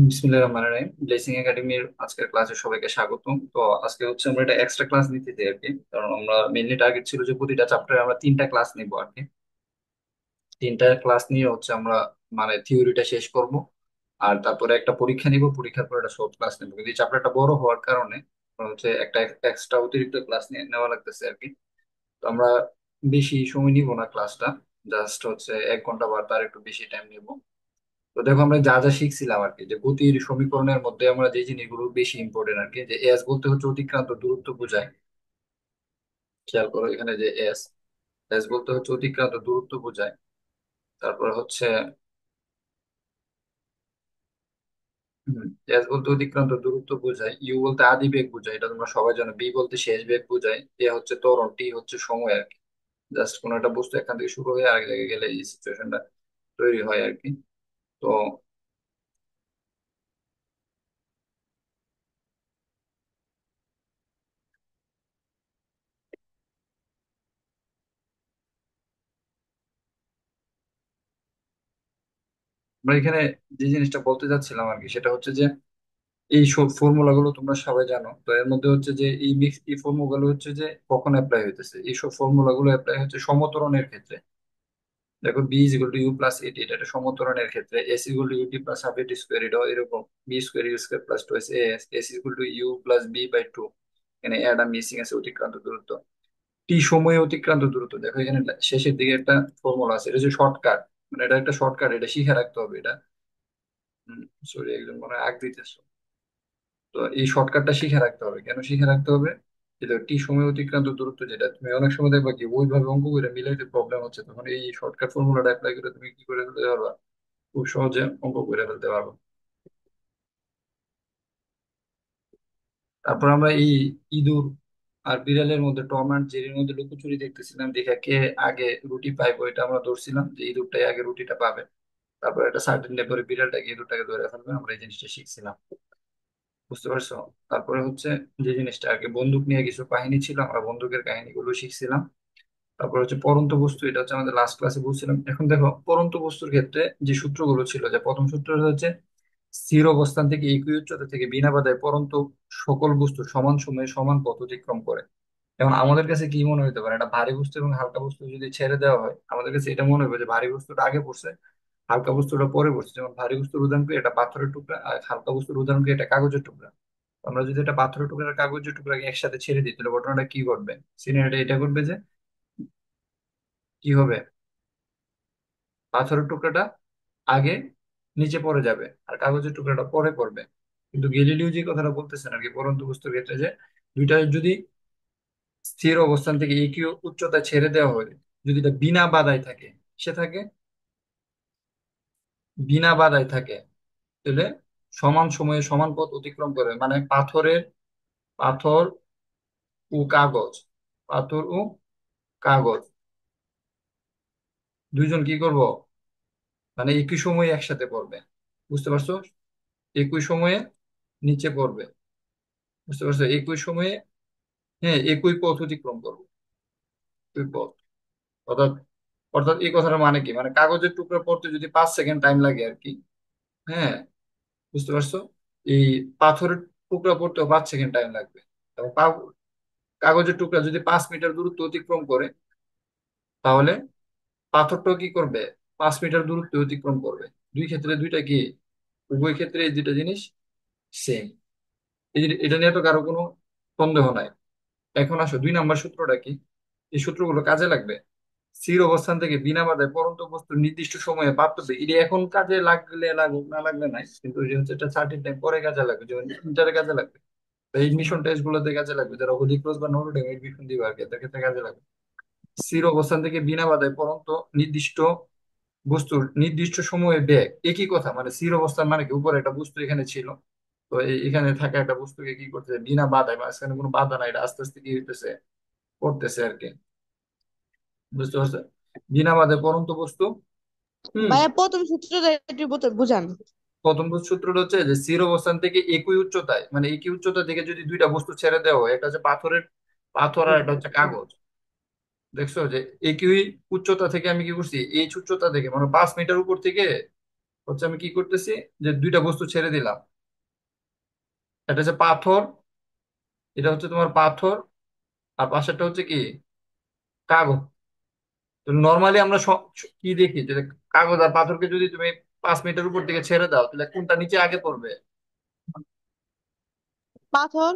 বিসমিল্লাহির রহমানির রহিম। ব্লেসিং একাডেমির আজকের ক্লাসে সবাইকে স্বাগতম। তো আজকে হচ্ছে আমরা এটা এক্সট্রা ক্লাস নিতে চাই আর কি, কারণ আমরা মেইনলি টার্গেট ছিল যে প্রতিটা চ্যাপ্টারে আমরা তিনটা ক্লাস নিব আর কি। তিনটা ক্লাস নিয়ে হচ্ছে আমরা মানে থিওরিটা শেষ করব, আর তারপরে একটা পরীক্ষা নিব, পরীক্ষার পর একটা শর্ট ক্লাস নিব। কিন্তু এই চ্যাপ্টারটা বড় হওয়ার কারণে আমরা হচ্ছে একটা এক্সট্রা অতিরিক্ত ক্লাস নিয়ে নেওয়া লাগতেছে আর কি। তো আমরা বেশি সময় নিব না ক্লাসটা, জাস্ট হচ্ছে 1 ঘন্টা বা তার একটু বেশি টাইম নিব। তো দেখো আমরা যা যা শিখছিলাম আর কি, যে গতির সমীকরণের মধ্যে আমরা যে জিনিসগুলো বেশি ইম্পর্টেন্ট আর কি, যে এস বলতে হচ্ছে অতিক্রান্ত দূরত্ব বোঝায়। খেয়াল করো এখানে যে এস, এস বলতে হচ্ছে অতিক্রান্ত দূরত্ব বোঝায়। তারপর হচ্ছে এস বলতে অতিক্রান্ত দূরত্ব বোঝায়, ইউ বলতে আদি বেগ বোঝায়, এটা তোমরা সবাই জানো। বি বলতে শেষ বেগ বোঝায়, এ হচ্ছে ত্বরণ, টি হচ্ছে সময় আর কি। জাস্ট কোনো একটা বস্তু এখান থেকে শুরু হয়ে আরেক জায়গায় গেলে এই সিচুয়েশনটা তৈরি হয় আর কি। তো আমরা এখানে যে জিনিসটা বলতে চাচ্ছিলাম আর কি, সেটা হচ্ছে যে এই সব ফর্মুলা গুলো তোমরা সবাই জানো। তো এর মধ্যে হচ্ছে যে এই মিক্স এই ফর্মুলা গুলো হচ্ছে যে কখন অ্যাপ্লাই হইতেছে, এইসব ফর্মুলা গুলো অ্যাপ্লাই হচ্ছে সমত্বরণের ক্ষেত্রে। দেখো V is equal to you plus AT, এটা একটা সমত্বরণের ক্ষেত্রে। S equal to UT plus half এটি স্কোয়ার, এটাও এরকম। V square you square plus two S S, S equal to you plus V by two. এখানে অ্যাড আর মিসিং আছে অতিক্রান্ত দূরত্ব। টি সময়ে অতিক্রান্ত দূরত্ব, দেখো এখানে শেষের দিকে একটা ফর্মুলা আছে, এটা হচ্ছে শর্টকাট। মানে এটা একটা শর্টকাট, এটা শিখে রাখতে হবে এটা। সরি, একজন মনে হয় আগ দিতেছে। তো এই শর্টকাটটা শিখে রাখতে হবে। কেন শিখে রাখতে হবে? যেটা টি সময় অতিক্রান্ত দূরত্ব, যেটা তুমি অনেক সময় দেখবা কি ওইভাবে অঙ্ক করে মিলাইতে প্রবলেম হচ্ছে, তখন এই শর্টকাট ফর্মুলাটা অ্যাপ্লাই করে তুমি কি করে ফেলতে পারবা, খুব সহজে অঙ্ক করে ফেলতে পারবা। তারপর আমরা এই ইঁদুর আর বিড়ালের মধ্যে, টম অ্যান্ড জেরির মধ্যে লুকোচুরি দেখতেছিলাম, দেখে কে আগে রুটি পাইবো এটা আমরা ধরছিলাম, যে ইঁদুরটাই আগে রুটিটা পাবে। তারপর একটা সার্টেন ডে পরে বিড়ালটাকে ইঁদুরটাকে ধরে ফেলবে, আমরা এই জিনিসটা শিখছিলাম। বুঝতে পারছো? তারপরে হচ্ছে যে জিনিসটা আর কি, বন্দুক নিয়ে কিছু কাহিনী ছিল, আমরা বন্দুকের কাহিনীগুলো শিখছিলাম। তারপর হচ্ছে পরন্ত বস্তু, এটা হচ্ছে আমাদের লাস্ট ক্লাসে বলছিলাম। এখন দেখো পরন্ত বস্তুর ক্ষেত্রে যে সূত্রগুলো ছিল, যে প্রথম সূত্রটা হচ্ছে স্থির অবস্থান থেকে একই উচ্চতা থেকে বিনা বাধায় পরন্ত সকল বস্তু সমান সময়ে সমান পথ অতিক্রম করে। এখন আমাদের কাছে কি মনে হতে পারে, একটা ভারী বস্তু এবং হালকা বস্তু যদি ছেড়ে দেওয়া হয়, আমাদের কাছে এটা মনে হবে যে ভারী বস্তুটা আগে পড়ছে, হালকা বস্তুটা পরে পড়ছে। যেমন ভারী বস্তুর উদাহরণ করি এটা পাথরের টুকরা, আর হালকা বস্তুর উদাহরণ করি এটা কাগজের টুকরা। আমরা যদি এটা পাথরের টুকরা আর কাগজের টুকরাকে একসাথে ছেড়ে দিই, তাহলে ঘটনাটা কি ঘটবে? সিনারিটা এটা ঘটবে যে কি হবে, পাথরের টুকরাটা আগে নিচে পড়ে যাবে আর কাগজের টুকরাটা পরে পড়বে। কিন্তু গ্যালিলিও যে কথাটা বলতেছেন আর কি পরন্ত বস্তুর ক্ষেত্রে, যে দুইটা যদি স্থির অবস্থান থেকে একই উচ্চতায় ছেড়ে দেওয়া হয়, যদি এটা বিনা বাধায় থাকে, সে থাকে বিনা বাধায় থাকে, তাহলে সমান সময়ে সমান পথ অতিক্রম করে। মানে পাথর ও কাগজ, পাথর ও কাগজ দুইজন কি করব, মানে একই সময়ে একসাথে পড়বে। বুঝতে পারছো? একই সময়ে নিচে পড়বে। বুঝতে পারছো? একই সময়ে, হ্যাঁ, একই পথ অতিক্রম করবো, একই পথ। অর্থাৎ অর্থাৎ এই কথাটা মানে কি, মানে কাগজের টুকরা পড়তে যদি 5 সেকেন্ড টাইম লাগে আর কি, হ্যাঁ, বুঝতে পারছো, এই পাথরের টুকরা পড়তেও 5 সেকেন্ড টাইম লাগবে। এবং কাগজের টুকরা যদি 5 মিটার দূরত্ব অতিক্রম করে, তাহলে পাথরটাও কি করবে, 5 মিটার দূরত্ব অতিক্রম করবে। দুই ক্ষেত্রে দুইটা কি, উভয় ক্ষেত্রে এই দুইটা জিনিস সেম। এটা নিয়ে তো কারো কোনো সন্দেহ নাই। এখন আসো 2 নাম্বার সূত্রটা কি, এই সূত্রগুলো কাজে লাগবে। স্থির অবস্থান থেকে বিনা বাধায় পরন্ত বস্তু নির্দিষ্ট সময়ে প্রাপ্ত বেগ, এটা এখন কাজে লাগলে লাগুক, না লাগলে নাই, কিন্তু এই যে হচ্ছে এটা সার্টেন টাইম পরে কাজে লাগবে, যেমন ইন্টারে কাজে লাগবে। তো এই মিশন টেস্ট গুলোতে কাজে লাগবে, যারা হোলি ক্রস বা নোট এডমিশন দিবে আর কি, এদের ক্ষেত্রে কাজে লাগবে। স্থির অবস্থান থেকে বিনা বাধায় পরন্ত নির্দিষ্ট বস্তুর নির্দিষ্ট সময়ে বেগ, একই কথা। মানে স্থির অবস্থান মানে কি, উপরে একটা বস্তু এখানে ছিল, তো এখানে থাকা একটা বস্তুকে কি করতেছে বিনা বাধায়, মাঝখানে কোনো বাধা নাই, এটা আস্তে আস্তে কি হইতেছে, পড়তেছে আর কি। বুঝতে পারছো? বিনা বাধায় পরন্ত বস্তু। হুম। ভাইয়া প্রথম সূত্রটা একটু বুঝান। প্রথম সূত্রটা হচ্ছে যে স্থির অবস্থান থেকে একই উচ্চতায়, মানে একই উচ্চতা থেকে যদি দুইটা বস্তু ছেড়ে দেওয়া হয়, একটা হচ্ছে পাথর আর একটা হচ্ছে কাগজ। দেখছো যে একই উচ্চতা থেকে আমি কি করছি, এই উচ্চতা থেকে মানে 5 মিটার উপর থেকে হচ্ছে আমি কি করতেছি, যে দুইটা বস্তু ছেড়ে দিলাম। এটা হচ্ছে পাথর, এটা হচ্ছে তোমার পাথর, আর পাশেরটা হচ্ছে কি, কাগজ। তো নর্মালি আমরা কি দেখি যে কাগজ আর পাথরকে যদি তুমি 5 মিটার উপর দিকে ছেড়ে দাও, তাহলে কোনটা নিচে আগে পড়বে? পাথর।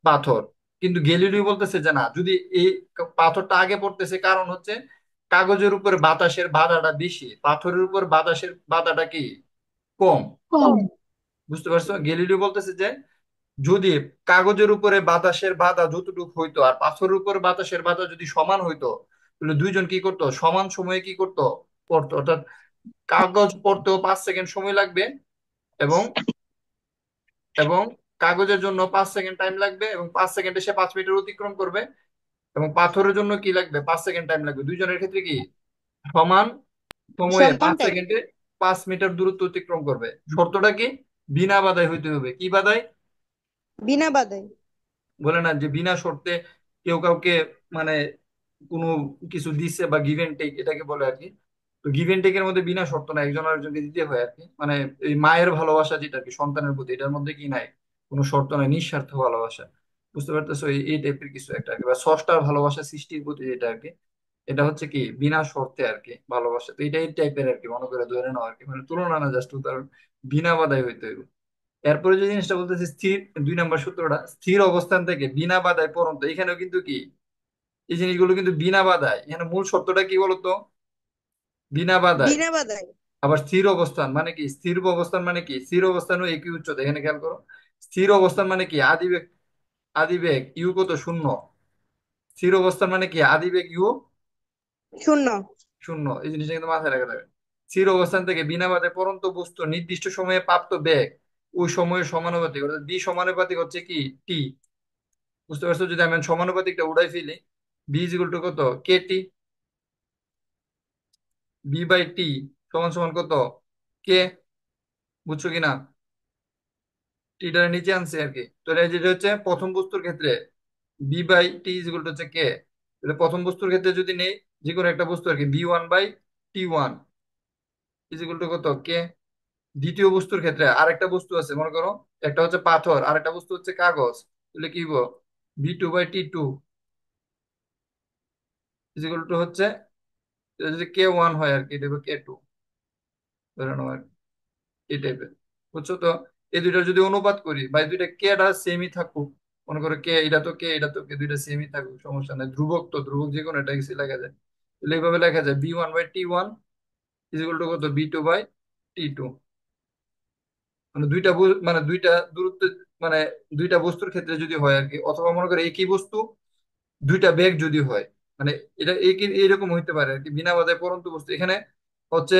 পাথর। কিন্তু গ্যালিলিও বলতেছে যে না, যদি এই পাথরটা আগে পড়তেছে, কারণ হচ্ছে কাগজের উপরে বাতাসের বাধাটা বেশি, পাথরের উপর বাতাসের বাধাটা কি, কম। কম। বুঝতে পারছো? গ্যালিলিও বলতেছে যে যদি কাগজের উপরে বাতাসের বাধা যতটুকু হইতো আর পাথরের উপরে বাতাসের বাধা যদি সমান হইতো, তাহলে দুইজন কি করতো, সমান সময়ে কি করতো, পড়তো। অর্থাৎ কাগজ পড়তেও 5 সেকেন্ড সময় লাগবে, এবং এবং কাগজের জন্য 5 সেকেন্ড টাইম লাগবে, এবং 5 সেকেন্ডে সে 5 মিটার অতিক্রম করবে। এবং পাথরের জন্য কি লাগবে, 5 সেকেন্ড টাইম লাগবে। দুইজনের ক্ষেত্রে কি সমান সময়ে সমান পাঁচ টাইম। সেকেন্ডে 5 মিটার দূরত্ব অতিক্রম করবে। শর্তটা কি, বিনা বাধায় হইতে হবে। কি বাধায়? বিনা বাধাই। বলে না যে বিনা শর্তে কেউ কাউকে মানে কোনো কিছু দিচ্ছে বা গিভ এন্ড টেক, এটাকে বলে আর কি। তো গিভ এন্ড টেকের মধ্যে বিনা শর্ত না, একজন আরেকজনকে দিতে হয় আর কি। মানে এই মায়ের ভালোবাসা যেটা আর কি সন্তানের প্রতি, এটার মধ্যে কি নাই, কোনো শর্ত নাই, নিঃস্বার্থ ভালোবাসা। বুঝতে পারতেছো? এই টাইপের কিছু একটা আর কি, বা স্রষ্টার ভালোবাসা সৃষ্টির প্রতি যেটা আর কি, এটা হচ্ছে কি বিনা শর্তে আর কি ভালোবাসা। তো এটা এই টাইপের আর কি, মনে করে ধরে নাও আর কি, মানে তুলনা না, জাস্ট উদাহরণ। বিনা বাধায় হইতে হইব। এরপরে যে জিনিসটা বলতেছি স্থির, 2 নম্বর সূত্রটা, স্থির অবস্থান থেকে বিনা বাধায় পড়ন্ত, এখানেও কিন্তু কি এই জিনিসগুলো কিন্তু বিনা বাধায়। এখানে মূল শর্তটা কি বলতো, বিনা বাধায়। বিনা বাধাই। আবার স্থির অবস্থান মানে কি, স্থির অবস্থান মানে কি, স্থির অবস্থানও একই উচ্চতা। এখানে খেয়াল করো, স্থির অবস্থান মানে কি, আদিবেগ, আদিবেগ ইউ কত, 0। স্থির অবস্থান মানে কি, আদিবেগ ইউ শূন্য। 0। এই জিনিসটা কিন্তু মাথায় রাখা যাবে। স্থির অবস্থান থেকে বিনা বাধায় পড়ন্ত বস্তু নির্দিষ্ট সময়ে প্রাপ্ত বেগ ওই সময়ের সমানুপাতিক, অর্থাৎ বি সমানুপাতিক হচ্ছে কি, টি। বুঝতে পারছো? যদি আমি সমানুপাতিকটা উড়াই ফেলি, বি ইজ ইকুয়াল টু কত, কে টি। বি বাই টি সমান সমান কত, কে। বুঝছো কিনা? টিটার নিচে আনছে আর কি। তো এটা যেটা হচ্ছে প্রথম বস্তুর ক্ষেত্রে, V by T is equal to হচ্ছে কে। তাহলে প্রথম বস্তুর ক্ষেত্রে যদি নেই, যে কোনো একটা বস্তু আর কি, V one by T one is equal to কত, কে। দ্বিতীয় বস্তুর ক্ষেত্রে আরেকটা বস্তু আছে, মনে করো একটা হচ্ছে পাথর, আরেকটা বস্তু হচ্ছে কাগজ, তাহলে কি হবো, V two by T two is equal to হচ্ছে, এটা যদি কে ওয়ান হয় আর কি, এটা কে টু ধরে নাও আর কি, এই টাইপের। বুঝছো তো? এই দুইটা যদি অনুপাত করি, বা এই দুইটা কে টা সেমই থাকুক, মনে করো কে, এটা তো কে, এটা তো কে, দুইটা সেমই থাকুক, সমস্যা নাই। ধ্রুবক তো, ধ্রুবক যে কোনো একটা কিছু লেখা যায়। তাহলে এইভাবে লেখা যায়, v one by T one is equal to কত, v two by T two. মানে দুইটা মানে দুইটা দূরত্ব, মানে দুইটা বস্তুর ক্ষেত্রে যদি হয় আর কি, অথবা মনে করো একই বস্তু দুইটা বেগ যদি হয়, মানে এটা একই এরকম হইতে পারে আর কি, বিনা বাধায় পরন্ত বস্তু এখানে হচ্ছে,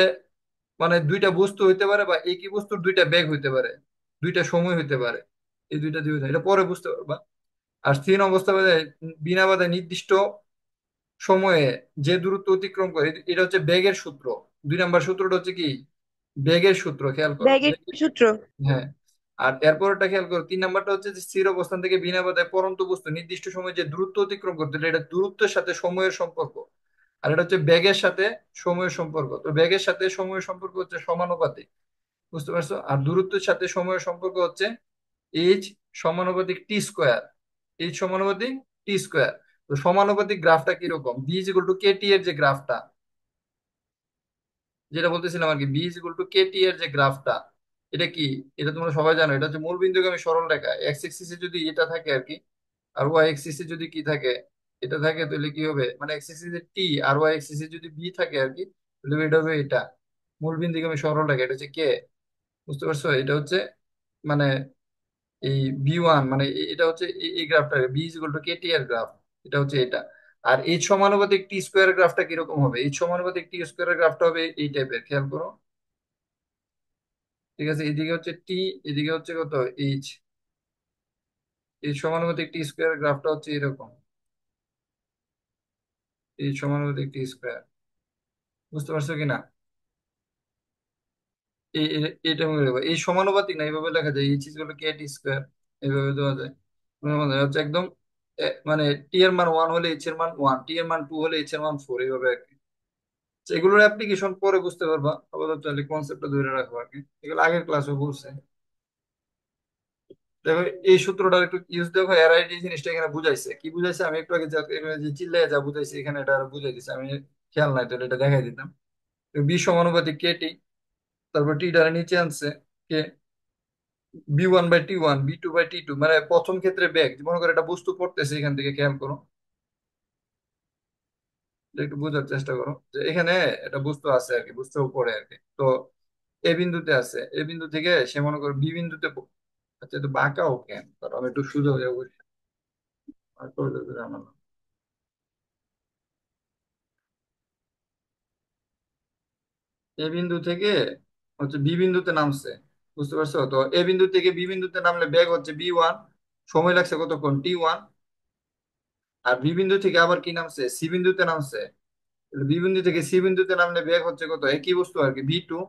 মানে দুইটা বস্তু হইতে পারে, বা একই বস্তুর দুইটা বেগ হইতে পারে, দুইটা সময় হইতে পারে। এই দুইটা দিয়ে এটা পরে বুঝতে পারবা। আর স্থির অবস্থা বিনা বাধায় নির্দিষ্ট সময়ে যে দূরত্ব অতিক্রম করে, এটা হচ্ছে বেগের সূত্র। 2 নম্বর সূত্রটা হচ্ছে কি, বেগের সূত্র। খেয়াল করো, ব্যাগের সূত্র। হ্যাঁ। আর এরপরটা খেয়াল করো, 3 নম্বরটা হচ্ছে যে স্থির অবস্থান থেকে বিনা বাধায় পরন্ত বস্তু নির্দিষ্ট সময়ে যে দূরত্ব অতিক্রম করতে, এটা দূরত্বের সাথে সময়ের সম্পর্ক। আর এটা হচ্ছে বেগের সাথে সময়ের সম্পর্ক। তো বেগের সাথে সময়ের সম্পর্ক হচ্ছে সমানুপাতিক। বুঝতে পারছো? আর দূরত্বের সাথে সময়ের সম্পর্ক হচ্ছে এইচ সমানুপাতিক টি স্কোয়ার। এইচ সমানুপাতিক টি স্কোয়ার। তো সমানুপাতিক গ্রাফটা কিরকম, বি ইজ ইকুয়াল টু কে টি এর যে গ্রাফটা, যেটা বলতেছিলাম আর কি, বি ইজ ইকুয়াল টু কে টি এর যে গ্রাফটা, এটা কি, এটা তোমরা সবাই জানো, এটা হচ্ছে মূল বিন্দুগামী সরল রেখা। এক্স এক্সিসে যদি এটা থাকে আর কি, আর ওয়াই এক্সিসে যদি কি থাকে, এটা থাকে, তাহলে কি হবে, মানে এক্স এক্সিসে টি আর ওয়াই এক্সিসে যদি বি থাকে আর কি, তাহলে এটা হবে এটা মূল বিন্দুগামী সরল রেখা, এটা হচ্ছে কে। বুঝতে পারছো? এটা হচ্ছে মানে এই বি ওয়ান, মানে এটা হচ্ছে এই গ্রাফটা, বি ইজ ইকুয়াল টু কে টি এর গ্রাফ, এটা হচ্ছে এটা। আর এইচ সমানুপাতিক টি স্কোয়ার গ্রাফটা কিরকম হবে, এইচ সমানুপাতিক টি স্কোয়ার গ্রাফটা হবে এই টাইপের, খেয়াল করো। ঠিক আছে, এদিকে হচ্ছে টি, এদিকে হচ্ছে কত, এইচ। এই সমানুপাতিক টি স্কোয়ার গ্রাফটা হচ্ছে এরকম, এই সমানুপাতিক টি স্কোয়ার। বুঝতে পারছো কিনা? এইটা মনে রাখবো। এই সমানুপাতিক না, এইভাবে লেখা যায়, H is equal two K T square, এইভাবে দেওয়া যায়। হচ্ছে একদম মানে টি এর মান ওয়ান হলে এইচ এর মান ওয়ান, টি এর মান টু হলে এইচ এর মান ফোর, এইভাবে আর কি। এগুলোর অ্যাপ্লিকেশন পরে বুঝতে পারবা, আপাতত তাহলে কনসেপ্টটা ধরে রাখবো আর কি, এগুলো আগের ক্লাসে বলছে। দেখো এই সূত্রটার একটু ইউজ, দেখো এরআইডি জিনিসটা এখানে বুঝাইছে, কি বুঝাইছে আমি একটু আগে এখানে যে চিল্লায় যা বুঝাইছে এখানে এটা আরো বুঝাই দিছে, আমি খেয়াল নাই তাহলে এটা দেখাই দিতাম। বি সমানুপাতিক কে টি, তারপর টি দ্বারা নিচে আনছে কে, বি 1/T1, বি 2/T2, মানে প্রথম ক্ষেত্রে বেগ, মনে করো একটা বস্তু পড়তেছে এখান থেকে, খেয়াল করো, এটা একটু বোঝার চেষ্টা করো যে এখানে একটা বস্তু আছে আর কি, বস্তু পড়ে আর কি, তো এ বিন্দুতে আছে, এ বিন্দু থেকে সে মনে করো বি বিন্দুতে আচ্ছা তো বাঁকাও কেন, কারণ আমি একটু সোজা হয়ে বসে আর করলে তো জানালাম। এ বিন্দু থেকে হচ্ছে বি বিন্দুতে নামছে, বুঝতে পারছো? তো এ বিন্দু থেকে বি বিন্দুতে নামলে বেগ হচ্ছে বি 1, সময় লাগছে কতক্ষণ, T1। আর বি বিন্দু থেকে আবার কি নামছে, সি বিন্দুতে নামছে, বি বিন্দু থেকে সি বিন্দুতে নামলে বেগ হচ্ছে কত, একই বস্তু আর কি, বি 2।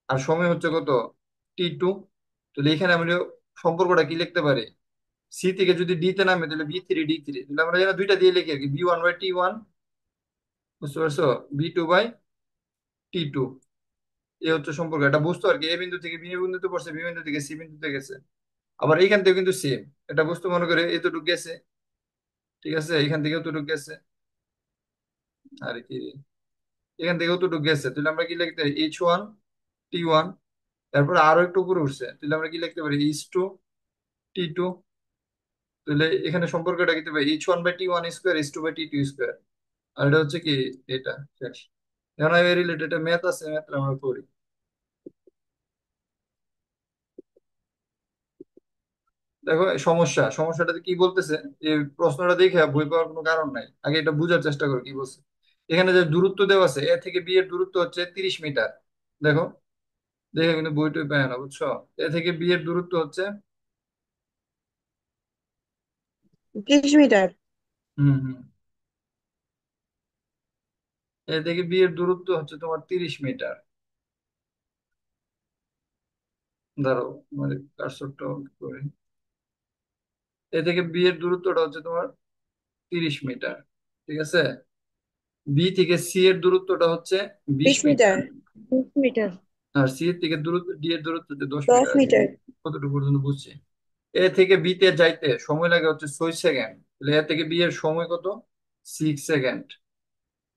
আর সময় হচ্ছে কত, T2। তাহলে এখানে আমরা সম্পর্কটা কি লিখতে পারি, সি থেকে যদি ডি তে নামে তাহলে বি 3 ডি 3, তাহলে আমরা যেন দুইটা দিয়ে লিখি আর কি, বি 1/T1, বুঝতে পারছো, বি 2/T2। এই হচ্ছে সম্পর্ক, এটা বুঝতো আর কি, এ বিন্দু থেকে বি বিন্দুতে পড়ছে, বি বিন্দু থেকে সি বিন্দুতে গেছে। আবার এইখান থেকে কিন্তু সেম, এটা বুঝতে মনে করে এতটুকু গেছে, ঠিক আছে, এখান থেকে এতটুকু গেছে, আর কি এখান থেকে এতটুকু গেছে, তাহলে আমরা কি লিখতে পারি, H1 T1। তারপরে আরো একটু উপরে উঠছে, তাহলে আমরা কি লিখতে পারি, H2 T2। তাহলে এখানে সম্পর্কটা কি পাই, H1/T1 স্কোয়ার, H2/T2 স্কোয়ার। আর এটা হচ্ছে কি, এটা শেষ। এখন রিলেটেড ম্যাথ আছে, ম্যাথ আমরা করি। দেখো সমস্যাটাতে কি বলতেছে, এই প্রশ্নটা দেখে বই পাওয়ার কোনো কারণ নাই, আগে এটা বুঝার চেষ্টা করো কি বলছে। এখানে যে দূরত্ব দেওয়া আছে, এ থেকে বি এর দূরত্ব হচ্ছে 30 মিটার। দেখো, দেখে কিন্তু বইটই পায় না, বুঝছো? এ থেকে বি এর দূরত্ব হচ্ছে, 30 মিটার। হুম হুম, এ থেকে বি এর দূরত্ব হচ্ছে তোমার 30 মিটার। দাঁড়াও, মানে কার্সরটা করে, এ থেকে বি এর দূরত্বটা হচ্ছে তোমার 30 মিটার, ঠিক আছে। বি থেকে সি এর দূরত্বটা হচ্ছে বিশ 20 মিটার। Metre 20 metre. আর সি এর থেকে দূরত্ব, ডি এর দূরত্ব হচ্ছে দশ দশ মিটার মিটার কতটুকু পর্যন্ত বুঝছি। এ থেকে বি তে যাইতে সময় লাগে হচ্ছে 6 সেকেন্ড, তাহলে এ থেকে বি এর সময় কত, 6 সেকেন্ড,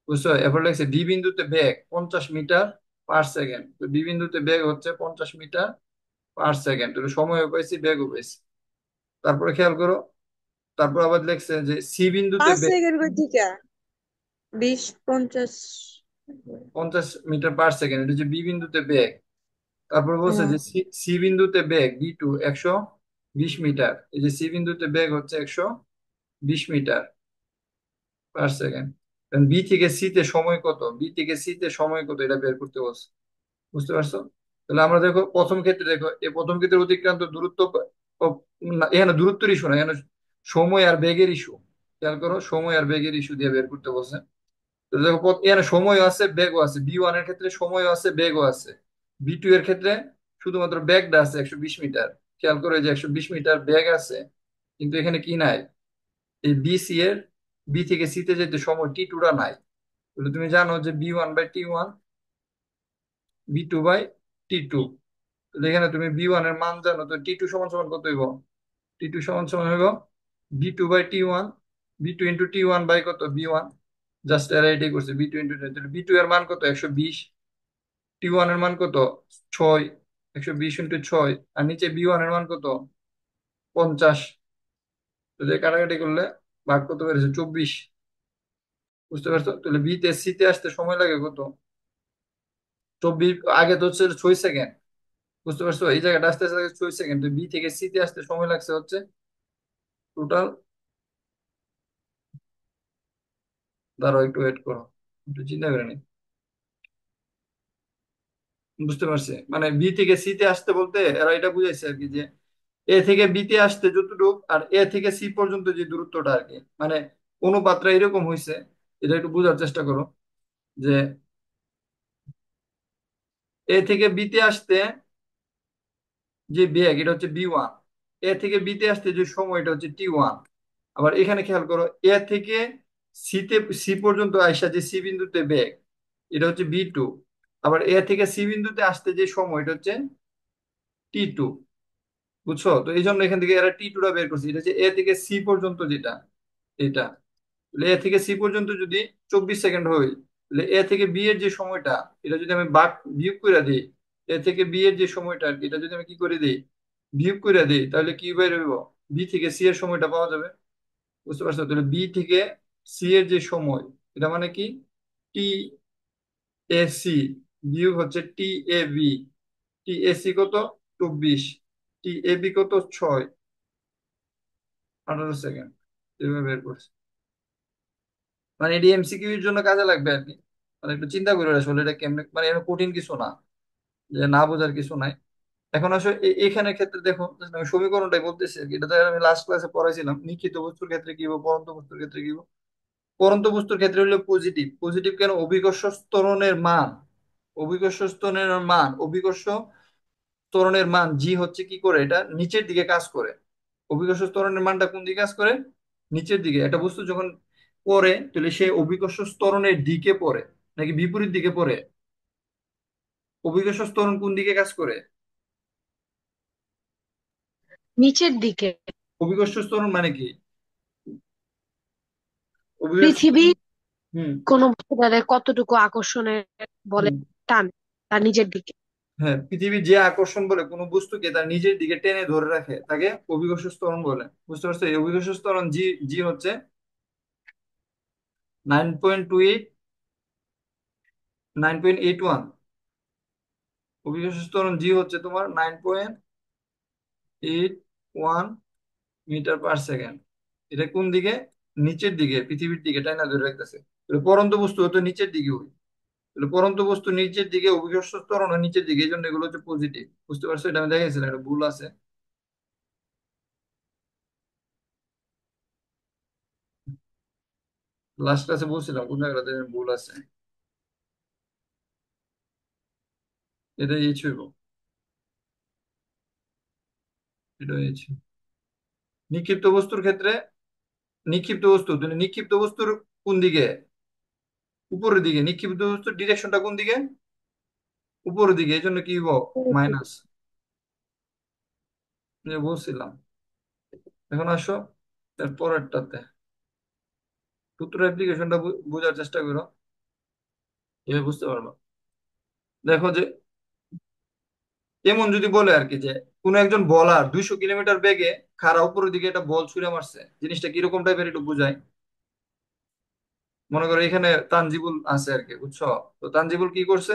বুঝছো? এরপর লাগছে বি বিন্দুতে বেগ 50 মিটার পার সেকেন্ড, তো বি বিন্দুতে বেগ হচ্ছে 50 মিটার পার সেকেন্ড, তাহলে সময়ও পাইছি, বেগও পাইছি। তারপরে খেয়াল করো, তারপর আবার লিখছে যে সি বিন্দুতে পাঁচ বেগ সেকেন্ড করে থেকে 20, 50। 50 মিটার পার সেকেন্ড, এটা হচ্ছে বি বিন্দুতে বেগ। তারপর বলছে হ্যাঁ। যে সি বিন্দুতে বেগ বি 2 120 মিটার, এই যে সি বিন্দুতে বেগ হচ্ছে 120 মিটার পার সেকেন্ড। বি থেকে সি তে সময় কত, বি থেকে সি তে সময় কত, এটা বের করতে বলছে, বুঝতে পারছো? তাহলে আমরা দেখো প্রথম ক্ষেত্রে, দেখো এই প্রথম ক্ষেত্রে অতিক্রান্ত দূরত্ব না, এখানে দূরত্বের ইস্যু না, এখানে সময় আর বেগের ইস্যু। খেয়াল করো, সময় আর বেগের ইস্যু দিয়ে বের করতে বলছে। তো দেখো এখানে সময় আছে, বেগও আছে, বি 1 এর ক্ষেত্রে সময়ও আছে, বেগও আছে। বি 2 এর ক্ষেত্রে শুধুমাত্র বেগটা আছে 120 মিটার। খেয়াল করে যে 120 মিটার বেগ আছে, কিন্তু এখানে কি নাই, এই বি সি এর, বি থেকে সি তে যেতে সময় T2টা নাই। তাহলে তুমি জানো যে বি 1/T1, বি 2/T2। তাহলে এখানে তুমি বি 1 এর মান জানো, তো T2 সমান সমান কত হইব, T2 সমান সমান হইব V 2/T1, V 2 × T1 by কত, বি 1। জাস্ট এরা এটাই করছে, বি 2 × তাহলে বি 2 এর মান কত, 120। T1 এর মান কত, 6, 120 × 6। আর নিচে বি 1 এর মান কত, 50। তো যে কাটাকাটি করলে ভাগ কত বেড়েছে, 24, বুঝতে পারছো? তাহলে বি তে সি তে আসতে সময় লাগে কত, 24। আগে তো হচ্ছে 6 সেকেন্ড, বুঝতে পারছো? এই জায়গাটা আসতে আসতে 6 সেকেন্ড, তো বি থেকে সি তে আসতে সময় লাগছে হচ্ছে টোটাল, দাঁড়াও একটু ওয়েট করো, একটু চিন্তা করে নি। বুঝতে পারছি, মানে বি থেকে সি তে আসতে বলতে এরা এটা বুঝাইছে আর কি, যে এ থেকে বি তে আসতে যতটুকু আর এ থেকে সি পর্যন্ত যে দূরত্বটা আর কি, মানে অনুপাতটা এরকম হয়েছে। এটা একটু বোঝার চেষ্টা করো যে এ থেকে বি তে আসতে যে বেগ, এটা হচ্ছে বি 1। এ থেকে বি তে আসতে যে সময়, এটা হচ্ছে T1। আবার এখানে খেয়াল করো, এ থেকে সি তে, সি পর্যন্ত আইসা যে সি বিন্দুতে বেগ, এটা হচ্ছে B2। আবার এ থেকে সি বিন্দুতে আসতে যে সময় এটা হচ্ছে T2। বুঝছো? তো এই জন্য এখান থেকে এরা T2 টা বের করছে। এটা হচ্ছে এ থেকে সি পর্যন্ত যেটা, এটা। তাহলে এ থেকে সি পর্যন্ত যদি 24 সেকেন্ড হয়, তাহলে এ থেকে বি এর যে সময়টা, এটা যদি আমি বিয়োগ করে দিই, এ থেকে বি এর যে সময়টা আর কি, এটা যদি আমি কি করে দিই, বিয়োগ করে দিই, তাহলে কি বের হইব? বি থেকে সি এর সময়টা পাওয়া যাবে। বুঝতে পারছো? তাহলে বি থেকে সি এর যে সময়, এটা মানে কি, টি এ সি বিয়োগ হচ্ছে টি A B. T A C কত? 24। টি এ বি কত? 6, 18 সেকেন্ড। এভাবে বের করছে। মানে এটি এমসিকিউ এর জন্য কাজে লাগবে আর কি। মানে একটু চিন্তা করে আসলে এটা কেমনে, মানে এর কঠিন কিছু না, যে না বোঝার কিছু নাই। এখন আসলে এখানে ক্ষেত্রে দেখো, just আমি সমীকরণটাই বলতেছি আর কি। এটা তো আমি লাস্ট ক্লাসে পড়াইছিলাম, নিশ্চিত বস্তুর ক্ষেত্রে কি হবে, পরন্ত বস্তুর ক্ষেত্রে কি হবে। পরন্ত বস্তুর ক্ষেত্রে হলো পজিটিভ। পজিটিভ কেন? অভিকর্ষ ত্বরণের মান, অভিকর্ষ ত্বরণের মান, অভিকর্ষ ত্বরণের মান জি হচ্ছে কি করে, এটা নিচের দিকে কাজ করে। অভিকর্ষ ত্বরণের মানটা কোন দিকে কাজ করে? নিচের দিকে। একটা বস্তু যখন পড়ে, তাহলে সে অভিকর্ষ ত্বরণের দিকে পড়ে নাকি বিপরীত দিকে পড়ে? অভিকর্ষ ত্বরণ কোন দিকে কাজ করে? নিচের দিকে। অভিকর্ষ ত্বরণ মানে কি? অভিকর্ষ পৃথিবী ত্বরণ, হুম, কোনো বস্তুটারে কতটুকু আকর্ষণে বলে হুম, টান, তার নিজের দিকে। হ্যাঁ, পৃথিবীর যে আকর্ষণ বলে কোনো বস্তুকে তার নিজের দিকে টেনে ধরে রাখে, তাকে অভিকর্ষ ত্বরণ বলে। বুঝতে পারছো? এই অভিকর্ষ ত্বরণ জি, জি হচ্ছে 9.28, 9.81। অভিকর্ষ ত্বরণ জি হচ্ছে তোমার 9.81 মিটার পার সেকেন্ড। এটা কোন দিকে? নিচের দিকে, পৃথিবীর দিকে টাইনা ধরে রাখতেছে। তাহলে পরন্ত বস্তু হতো নিচের দিকে ওই। তাহলে পরন্ত বস্তু নিচের দিকে, অভিকর্ষ ত্বরণ নিচের দিকে, এই জন্য এগুলো হচ্ছে পজিটিভ। বুঝতে পারছো? এটা আমি দেখাইছিলাম, এটা ভুল আছে। লাস্ট ক্লাসে বলছিলাম কোন জায়গাটাতে ভুল আছে। এটা এই ছিল, এটা এই ছিল। নিক্ষিপ্ত বস্তুর ক্ষেত্রে, নিক্ষিপ্ত বস্তু, তুমি নিক্ষিপ্ত বস্তুর কোন দিকে? উপরের দিকে। নিক্ষিপ্ত বস্তুর ডিরেকশনটা কোন দিকে? উপরের দিকে। এই জন্য কি মাইনাস, বলছিলাম। এখন আসো এর পরেরটাতে, সূত্র অ্যাপ্লিকেশনটা বোঝার চেষ্টা করো, এভাবে বুঝতে পারবো। দেখো যে, এমন যদি বলে আর কি, যে কোন একজন বলার 200 কিলোমিটার বেগে খাড়া উপরের দিকে একটা বল ছুড়ে মারছে, জিনিসটা কিরকম টাইপের একটু বুঝায়। মনে করো এখানে তানজিবুল আছে আর কি, বুঝছো? তো তানজিবুল কি করছে,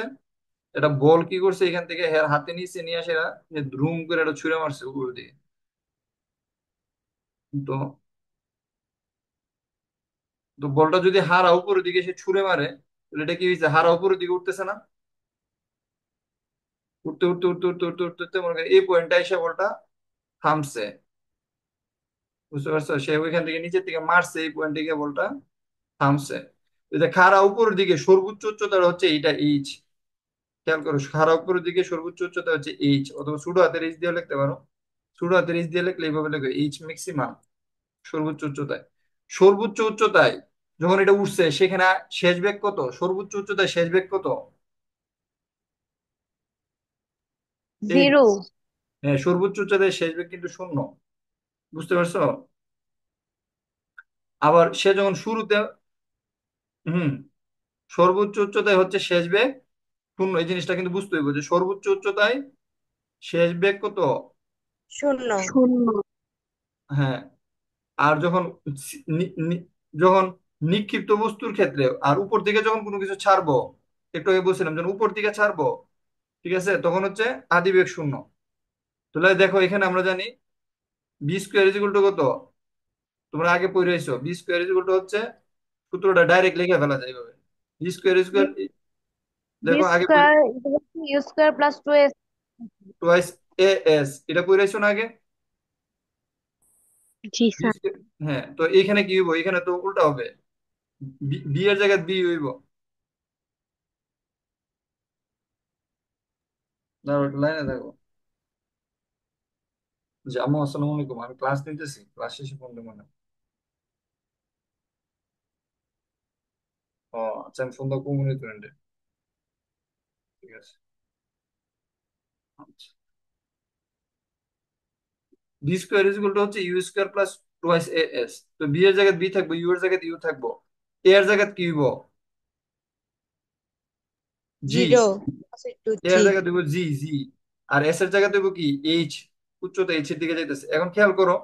এটা বল কি করছে, এখান থেকে হের হাতে নিচে নিয়ে আসে এরা, যে ধুম করে এটা ছুঁড়ে মারছে উপরের দিকে। তো তো বলটা যদি হারা উপরের দিকে সে ছুঁড়ে মারে, তাহলে এটা কি হয়েছে, হারা উপরের দিকে উঠতেছে না? উঠতে উঠতে উঠতে উঠতে উঠতে উঠতে উঠতে মনে করো এই পয়েন্টটা এসে বলটা থামছে। বুঝতে পারছো? সে ওইখান থেকে নিচের দিকে মারছে, এই পয়েন্টে গিয়ে বলটা থামছে। এটা খাড়া উপরের দিকে সর্বোচ্চ উচ্চতা হচ্ছে এইটা এইচ। খেয়াল করো, খাড়া উপরের দিকে সর্বোচ্চ উচ্চতা হচ্ছে এইচ, অথবা ছোট হাতের এইচ দিয়ে লিখতে পারো। ছোট হাতের এইচ দিয়ে লিখলে এইভাবে লিখবে, এইচ ম্যাক্সিমাম, সর্বোচ্চ উচ্চতায়। সর্বোচ্চ উচ্চতায় যখন এটা উঠছে, সেখানে শেষ বেগ কত? সর্বোচ্চ উচ্চতায় শেষ বেগ কত? এইট। জিরো। হ্যাঁ, সর্বোচ্চ উচ্চতায় শেষ বেগ কিন্তু শূন্য। বুঝতে পারছো? আবার সে যখন শুরুতে, হুম, সর্বোচ্চ উচ্চতায় হচ্ছে শেষ বেগ শূন্য। এই জিনিসটা কিন্তু বুঝতে হইব, যে সর্বোচ্চ উচ্চতায় শেষ বেগ কত? শূন্য। শূন্য। হ্যাঁ। আর যখন যখন নিক্ষিপ্ত বস্তুর ক্ষেত্রে, আর উপর দিকে যখন কোনো কিছু ছাড়বো, একটু আগে বলছিলাম যখন উপর দিকে ছাড়বো, ঠিক আছে, তখন হচ্ছে আদিবেগ শূন্য। তাহলে দেখো এখানে আমরা জানি V square is equal to কত? তোমরা আগে পড়ে আইছো, V square is equal to হচ্ছে, সূত্রটা ডাইরেক্ট লিখে ফেলা যায় এইভাবে। V square is equal, V দেখো আগে পড়ে, square you square plus two S. Twice A S, এটা পড়ে আইছো না আগে? জি স্যার। হ্যাঁ, তো এখানে কি হইব? এখানে তো উল্টা হবে, বি এর জায়গায় বি হইব। লাইনে থাকো। জামু, আসসালামু আলাইকুম, আমি ক্লাস নিতেছি, ক্লাস শেষে ফোন দেবো না। ও আচ্ছা, আমি ফোন দেবো কমিউনিটি ফ্রেন্ডে। ঠিক আছে। আচ্ছা, v square is equal to হচ্ছে ইউ স্কোয়ার প্লাস টোয়াইস এ এস। তো বি এর জায়গায় বি থাকবো, ইউ এর জায়গায় ইউ থাকবো, এ এর জায়গায় কি হইব? জি। জিরো টু এ এর জি। জায়গায় দেবো জি জি। আর এস এর জায়গায় দেবো কি এইচ, উচ্চতা এইচ এর দিকে যাইতেছে। এখন খেয়াল করো,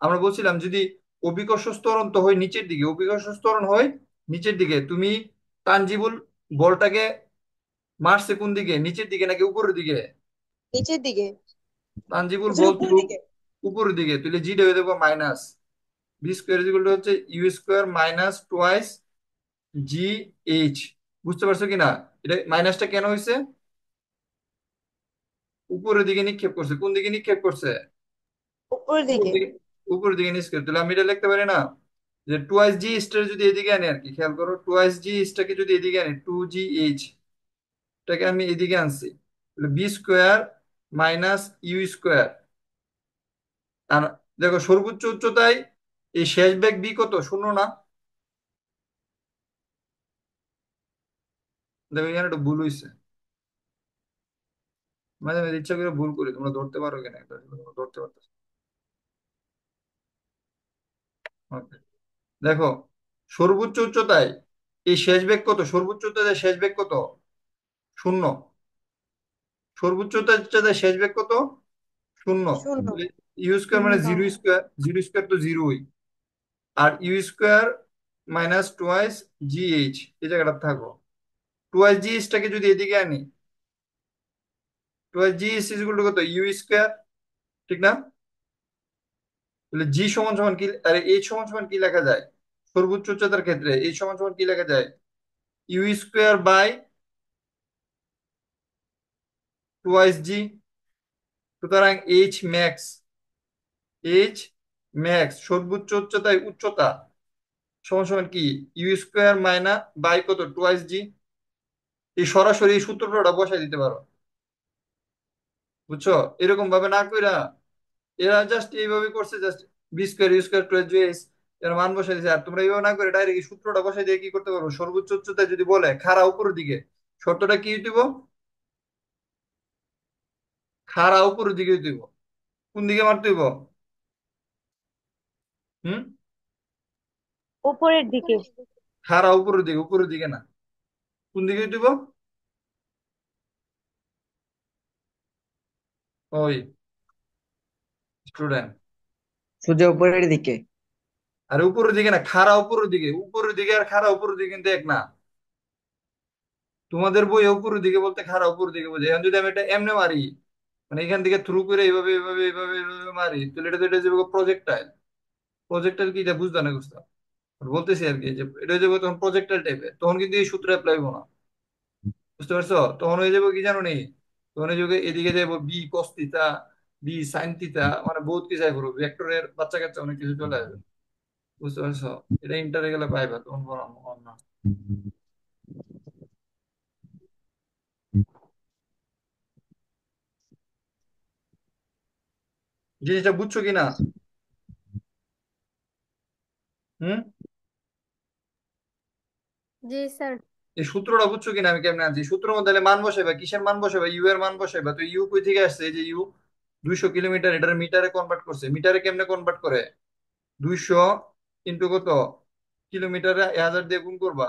আমরা বলছিলাম যদি অভিকর্ষ ত্বরণ তো হয় নিচের দিকে, অভিকর্ষ ত্বরণ হয় নিচের দিকে, তুমি তানজিবুল বলটাকে মারছে কোন দিকে, নিচের দিকে নাকি উপরের দিকে? নিচের দিকে। তানজিবুল আসলে বল উপরের তুলো দিকে। উপরের দিকে, তুলে জিটা হয়ে দেবো minus v square equal to হচ্ছে u square minus twice g h. বুঝতে পারছো কিনা? এটা মাইনাসটা কেন হয়েছে? উপরের দিকে নিক্ষেপ করছে, কোন দিকে নিক্ষেপ করছে? উপরের উপর দিকে। দিকে। উপরের দিকে নিক্ষেপ, তাহলে আমি এটা লিখতে পারি না যে টোয়াইস জি স্টার যদি এদিকে আনি আর কি, খেয়াল করো টোয়াইস জি স্টারকে যদি এদিকে আনি, টু জি এইচ টাকে আমি এদিকে আনছি, তাহলে v square minus u square. আর দেখো সর্বোচ্চ উচ্চতায় এই শেষ বেগ বি কত, শূন্য না? দেখো এখানে একটু ভুল হয়েছে, মাঝে মাঝে ইচ্ছা করে ভুল করি, তোমরা ধরতে পারো কিনা এটা তোমরা ধরতে পারতো। Okay. দেখো সর্বোচ্চ উচ্চতায় এই শেষ বেগ কত, সর্বোচ্চ উচ্চতায় শেষ বেগ কত? শূন্য। সর্বোচ্চ উচ্চতায় শেষ বেগ কত? শূন্য। শূন্য। ইউ স্কোয়ার মানে শূন্য। জিরো স্কোয়ার, জিরো স্কোয়ার তো জিরোই। আর u square minus twice g h, এই জায়গাটা থাকো। টোয়াইস জি এইচটাকে যদি এদিকে আনি, twice g h is equal to কত, ইউ স্কোয়ার, ঠিক না? তাহলে জি সমান সমান কি, আরে এইচ সমান সমান কি লেখা যায়? সর্বোচ্চ উচ্চতার ক্ষেত্রে এইচ সমান সমান কি লেখা যায়? ইউ স্কোয়ার বাই টোয়াইস জি। সুতরাং এইচ ম্যাক্স, এইচ ম্যাক্স সর্বোচ্চ উচ্চতায় উচ্চতা সমান সমান কি, ইউ স্কোয়ার মাইনাস বাই কত, টোয়াইস জি। এই সরাসরি এই সূত্রটা বসাই দিতে পারো, বুঝছো? এরকম ভাবে না কইরা এরা জাস্ট এইভাবে করছে, just V square you square two S এর মান বসাই দিছে। আর তোমরা এইভাবে না করে ডাইরেক্ট এই সূত্রটা বসাই দিয়ে কি করতে পারো, সর্বোচ্চ উচ্চতায় যদি বলে খাড়া উপরের দিকে, শর্তটা কি দিব? খাড়া উপরের দিকে দিব। কোন দিকে মারতে দিব? হুম? উপরের দিকে। খাড়া উপরের দিকে, উপরের দিকে না। কোন দিকে দিব? ওই স্টুডেন্ট। সোজা উপরের দিকে। আর উপরের দিকে না, খাড়া উপরের দিকে, উপরের দিকে আর খাড়া উপরের দিকে কিন্তু এক না। তোমাদের বই উপরের দিকে বলতে খাড়া উপরের দিকে বোঝে। এখন যদি আমি এটা এমনি মারি, মানে এখান থেকে থ্রু করে এইভাবে এইভাবে এইভাবে এইভাবে মারি, তাহলে এটা তো এটা যাবে প্রজেক্টাইল। প্রজেক্টাইল কি, এটা বুঝতে না বুঝতে বলতেছি আর কি, যে এটা হয়ে যাবে তখন প্রজেক্টাইল টাইপের, তখন কিন্তু এই সূত্র অ্যাপ্লাই হবো না। বুঝতে পারছো? তখন হয়ে যাবে কি জানো নি, তখন হয়ে যাবে এদিকে যাবো V cos theta, V sine theta, মানে বহুত কিছু আই করবো, ভেক্টরের বাচ্চা কাচ্চা অনেক কিছু চলে আসবে। বুঝতে পারছো? এটা ইন্টারে গেলে পাইবা তখন বলো না। জিনিসটা বুঝছো কিনা? হুম? জি স্যার। এই সূত্রটা বুঝছো কিনা, আমি কেমনে আনছি সূত্রের মধ্যে? তাহলে মান বসাইবা, কিসের মান বসাইবা? ইউ এর মান বসাইবা। তো ইউ কই থেকে আসছে? এই যে ইউ 200 কিলোমিটার, এটার মিটারে কনভার্ট করছে। মিটারে কেমনে কনভার্ট করে? 200 ইন্টু কত, কিলোমিটারে 1000 দিয়ে গুণ করবা।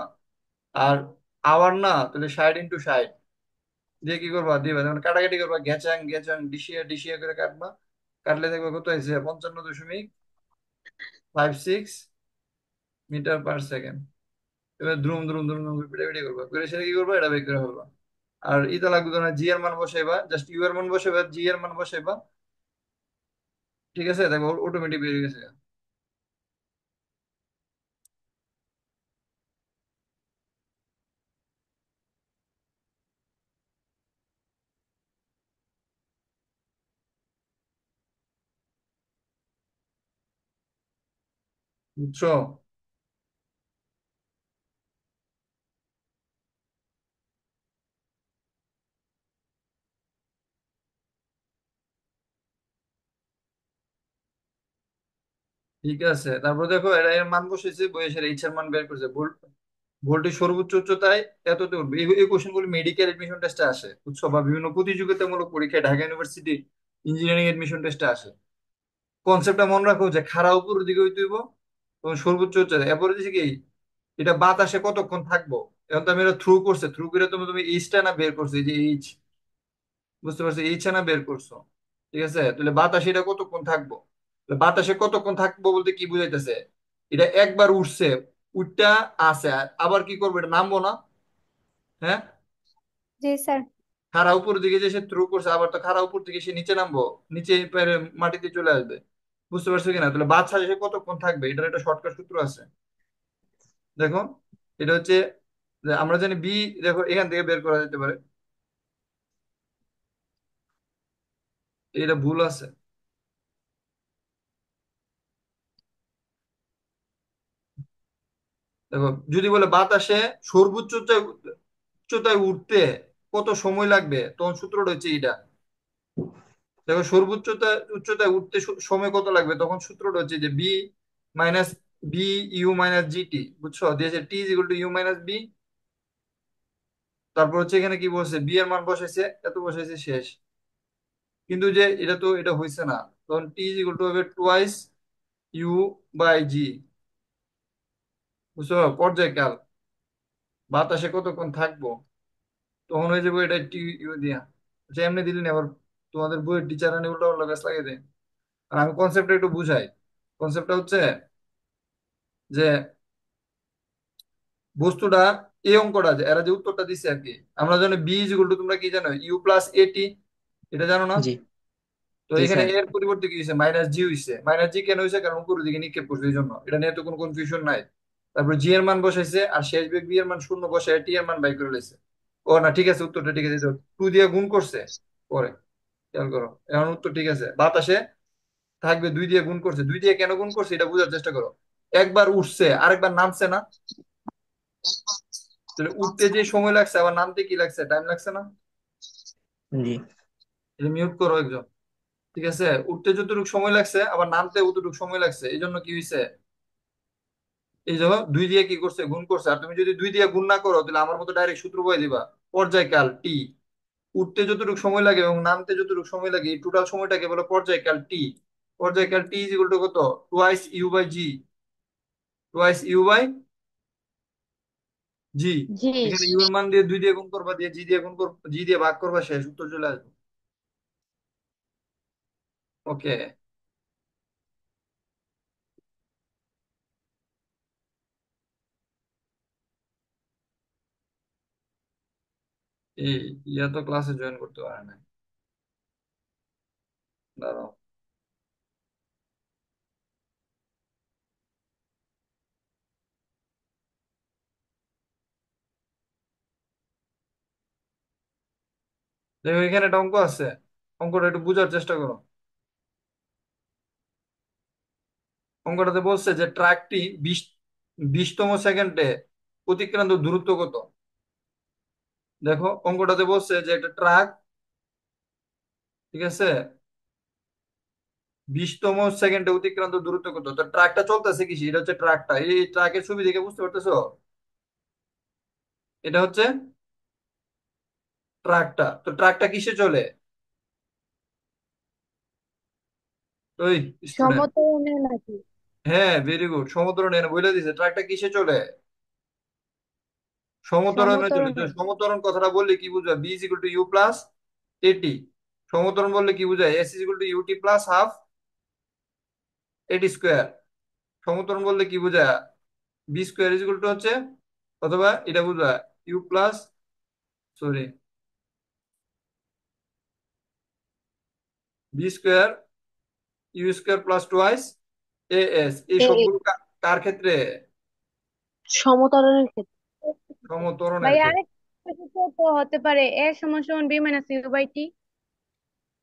আর আওয়ার না, তাহলে 60 ইন্টু 60 দিয়ে কি করবা, দিবা, যেমন কাটাকাটি করবা, ঘেচাং ঘেচাং ডিসিয়া ডিসিয়া করে কাটবা। কাটলে দেখবা কত হয়েছে, 55.56 মিটার পার সেকেন্ড। এবার দ্রুম দ্রুম দ্রুম দ্রুম পিটাপিটি পিটাপিটি করবা, করে সেটা কি করবা, এটা বের করে ফেলবা। আর ইতা লাগবে না, জি এর মান বসাইবা, জাস্ট ইউ এর মান বসাইবা, জি এর মান বসাইবা। ঠিক আছে, দেখো অটোমেটিক বেরিয়ে গেছে। বুঝছো? ঠিক আছে, তারপর দেখো এটা এর মান বসেছে, বয়সের এইচ এর মান বের করছে ভুল। ভোল্টেজ সর্বোচ্চ উচ্চতায় এততে উঠবে। এই কোশ্চেন গুলো মেডিকেল এডমিশন টেস্টে আসে, বুঝছো, বা বিভিন্ন প্রতিযোগিতামূলক পরীক্ষায় ঢাকা ইউনিভার্সিটি ইঞ্জিনিয়ারিং এডমিশন টেস্টে আসে। কনসেপ্টটা মনে রাখো যে খাড়া উপরের দিকে হইতে হইব, তখন সর্বোচ্চ উচ্চতা। এরপরে দিছে কি, এটা বাতাসে কতক্ষণ থাকবো। এখন তো আমি এটা থ্রু করছে, থ্রু করে তুমি তুমি এইচটা না বের করছো, এই যে এইচ, বুঝতে পারছো, এইচটা না বের করছো। ঠিক আছে, তাহলে বাতাসে এটা কতক্ষণ থাকবো। তাহলে বাতাসে কতক্ষণ থাকবো বলতে কি বুঝাইতেছে, এটা একবার উঠছে, উঠটা আছে, আর আবার কি করবো, এটা নামবো না। হ্যাঁ, জি স্যার। খাড়া উপর দিকে যে সে থ্রু করছে, আবার তো খাড়া উপর দিকে সে নিচে নামবো, নিচে পেরে মাটিতে চলে আসবে। বুঝতে পারছো কিনা, তাহলে বাতাসে সে কতক্ষণ থাকবে, এটার একটা শর্টকাট সূত্র আছে। দেখো, এটা হচ্ছে যে আমরা জানি বি, দেখো এখান থেকে বের করা যেতে পারে। এটা ভুল আছে। দেখো, যদি বলে বাতাসে সর্বোচ্চ উচ্চতায় উঠতে কত সময় লাগবে, তখন সূত্রটা হচ্ছে এটা। দেখো, উচ্চতায় উঠতে সময় কত লাগবে, তখন সূত্রটা হচ্ছে যে v minus v u minus g t, বুঝছো, দিয়েছে t is equal to u minus v. তারপর হচ্ছে এখানে কি বলছে, বি এর মান বসাইছে, এত বসাইছে, শেষ। কিন্তু যে এটা তো এটা হয়েছে না, তখন টি ইজ ইকুয়াল টু হবে টুয়াইস ইউ বাই জি, বুঝছো, পর্যায়কাল, বাতাসে কতক্ষণ থাকবো, তখন হয়ে যাবে এটা টি ইউ দিয়া। আচ্ছা, এমনি দিলি না, আবার তোমাদের বইয়ের টিচার আনি উল্টা উল্টা গাছ লাগিয়ে দেয়। আর আমি কনসেপ্টটা একটু বুঝাই। কনসেপ্টটা হচ্ছে যে বস্তুটা, এই অঙ্কটা যে এরা যে উত্তরটা দিচ্ছে আর কি, আমরা জানি বি ইজ ইকুয়াল টু, তোমরা কি জানো, ইউ প্লাস এটি, এটা জানো না? জি। তো জি এখানে স্যার। এর পরিবর্তে কি হয়েছে, মাইনাস জি হয়েছে। মাইনাস জি কেন হয়েছে, কারণ উপরের দিকে নিক্ষেপ করছে, এই জন্য। এটা নিয়ে তো কোনো কনফিউশন নাই। তারপর জি এর মান বসাইছে, আর শেষ বেগ বি এর মান শূন্য বসে টি এর মান বাই করে লাইছে। ও না, ঠিক আছে, উত্তরটা ঠিক আছে, টু দিয়ে গুণ করছে পরে, খেয়াল করো, এখন উত্তর ঠিক আছে। বাতাসে থাকবে, দুই দিয়ে গুণ করছে, দুই দিয়ে কেন গুণ করছে এটা বোঝার চেষ্টা করো। একবার উঠছে, আরেকবার নামছে না, তাহলে উঠতে যে সময় লাগছে, আবার নামতে কি লাগছে, টাইম লাগছে না। জি। এটা মিউট করো একজন। ঠিক আছে, উঠতে যতটুকু সময় লাগছে, আবার নামতে অতটুকু সময় লাগছে, এই জন্য কি হয়েছে, এই যে দুই দিয়ে কি করছে, গুণ করছে। আর তুমি যদি দুই দিয়ে গুণ না করো, তাহলে আমার মতো ডাইরেক্ট সূত্র বলে দিবা, পর্যায়কাল টি। উঠতে যতটুকু সময় লাগে এবং নামতে যতটুকু সময় লাগে, এই টোটাল সময়টাকে বলে পর্যায়কাল টি। পর্যায়কাল টি ইজ ইকুয়াল টু কত, twice u by g, twice u by g. G. এখানে ইউ এর মান দিয়ে দুই দিয়ে গুণ করবা, দিয়ে জি দিয়ে গুণ করবা, জি দিয়ে ভাগ করবা, শেষ, উত্তর চলে আসবে। ওকে। এই ইয়া তো ক্লাসে জয়েন করতে পারে না, দাঁড়াও। দেখো, এখানে একটা অঙ্ক আছে, অঙ্কটা একটু বোঝার চেষ্টা করো। অঙ্কটাতে বলছে যে ট্রাকটি 20তম সেকেন্ডে অতিক্রান্ত দূরত্ব কত। দেখো, অঙ্কটাতে বলছে যে একটা ট্রাক, ঠিক আছে, 20তম সেকেন্ডে অতিক্রান্ত দূরত্ব কত। তো ট্রাকটা চলতেছে কিসে, এটা হচ্ছে ট্রাকটা, এই ট্রাকের ছবি দেখে বুঝতে পারতেছো, এটা হচ্ছে ট্রাকটা। তো ট্রাকটা কিসে চলে, ওই স্টুডেন্ট। সমতলে নাকি? হ্যাঁ, ভেরি গুড, সমুদ্র নেই বলে দিছে, ট্রাকটা কিসে চলে, সমতরণে চলে। তো সমতরণে। সমতরণ কথাটা বললে কি বুঝবা, V is equal to you plus AT. সমতরণ বললে কি বুঝায়, S is equal to UT plus half এটি স্কোয়ার। সমতরণ বললে কি বোঝায়, V square is equal to হচ্ছে, অথবা এটা বোঝায় U plus, sorry, V square you square plus twice A S. এই এই সবগুলো কার ক্ষেত্রে, সমতলের ক্ষেত্রে। সমতরণের ভাই ক্ষেত্রে। আরেক সূত্র তো হতে পারে, এ সমান সমান v minus u by t.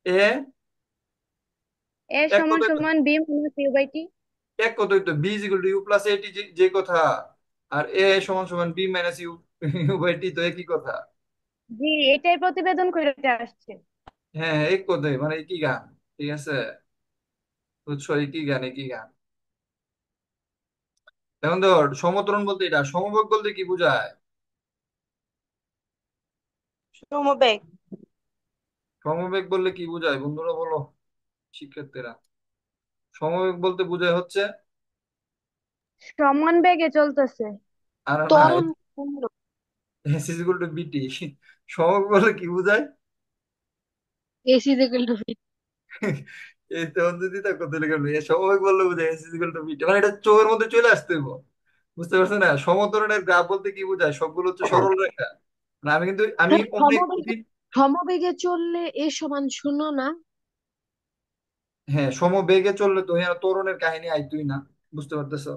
A a এক সমান কথাই তো, সমান v minus u by t. এক কথাই তো, v is equal to you plus a t, যে কথা। আর এ সমান সমান v minus u u by t, তো একই কথা। জি, এটাই প্রতিবেদন করে আসছে। হ্যাঁ হ্যাঁ, এক কথাই, মানে একই গান। ঠিক আছে, বুঝছো, একই গান, একই গান। এখন ধর সমত্বরণ বলতে এটা, সমবেগ বলতে কি বোঝায়? সমবেগ। সমবেগ বললে কি বোঝায় বন্ধুরা বলো, শিক্ষার্থীরা। সমবেগ বলতে বোঝায় হচ্ছে, সমান বেগে চলতেছে। আর না, ত্বরণ পূর্ণ। এস ইজ ইকুয়াল টু বিটি। সমবেগ বললে কি বোঝায়? S is equal two V. এই তো যদি তা কত লেগে সমবেগ বললে বোঝায় এস ইজ ইকুয়াল টু বিটি, মানে এটা চোখের মধ্যে চলে আসতে হবে। বুঝতে পারছো না? সমত্বরণের গ্রাফ বলতে কি বোঝায়, সবগুলো হচ্ছে সরল রেখা। মানে আমি কিন্তু আমি স্যার অনেক সমবেগে কঠিন। সমবেগে চললে এ সমান শূন্য না? হ্যাঁ, সমবেগে চললে তো হ্যাঁ ত্বরণের কাহিনী আইতোই না। বুঝতে পারতেছো?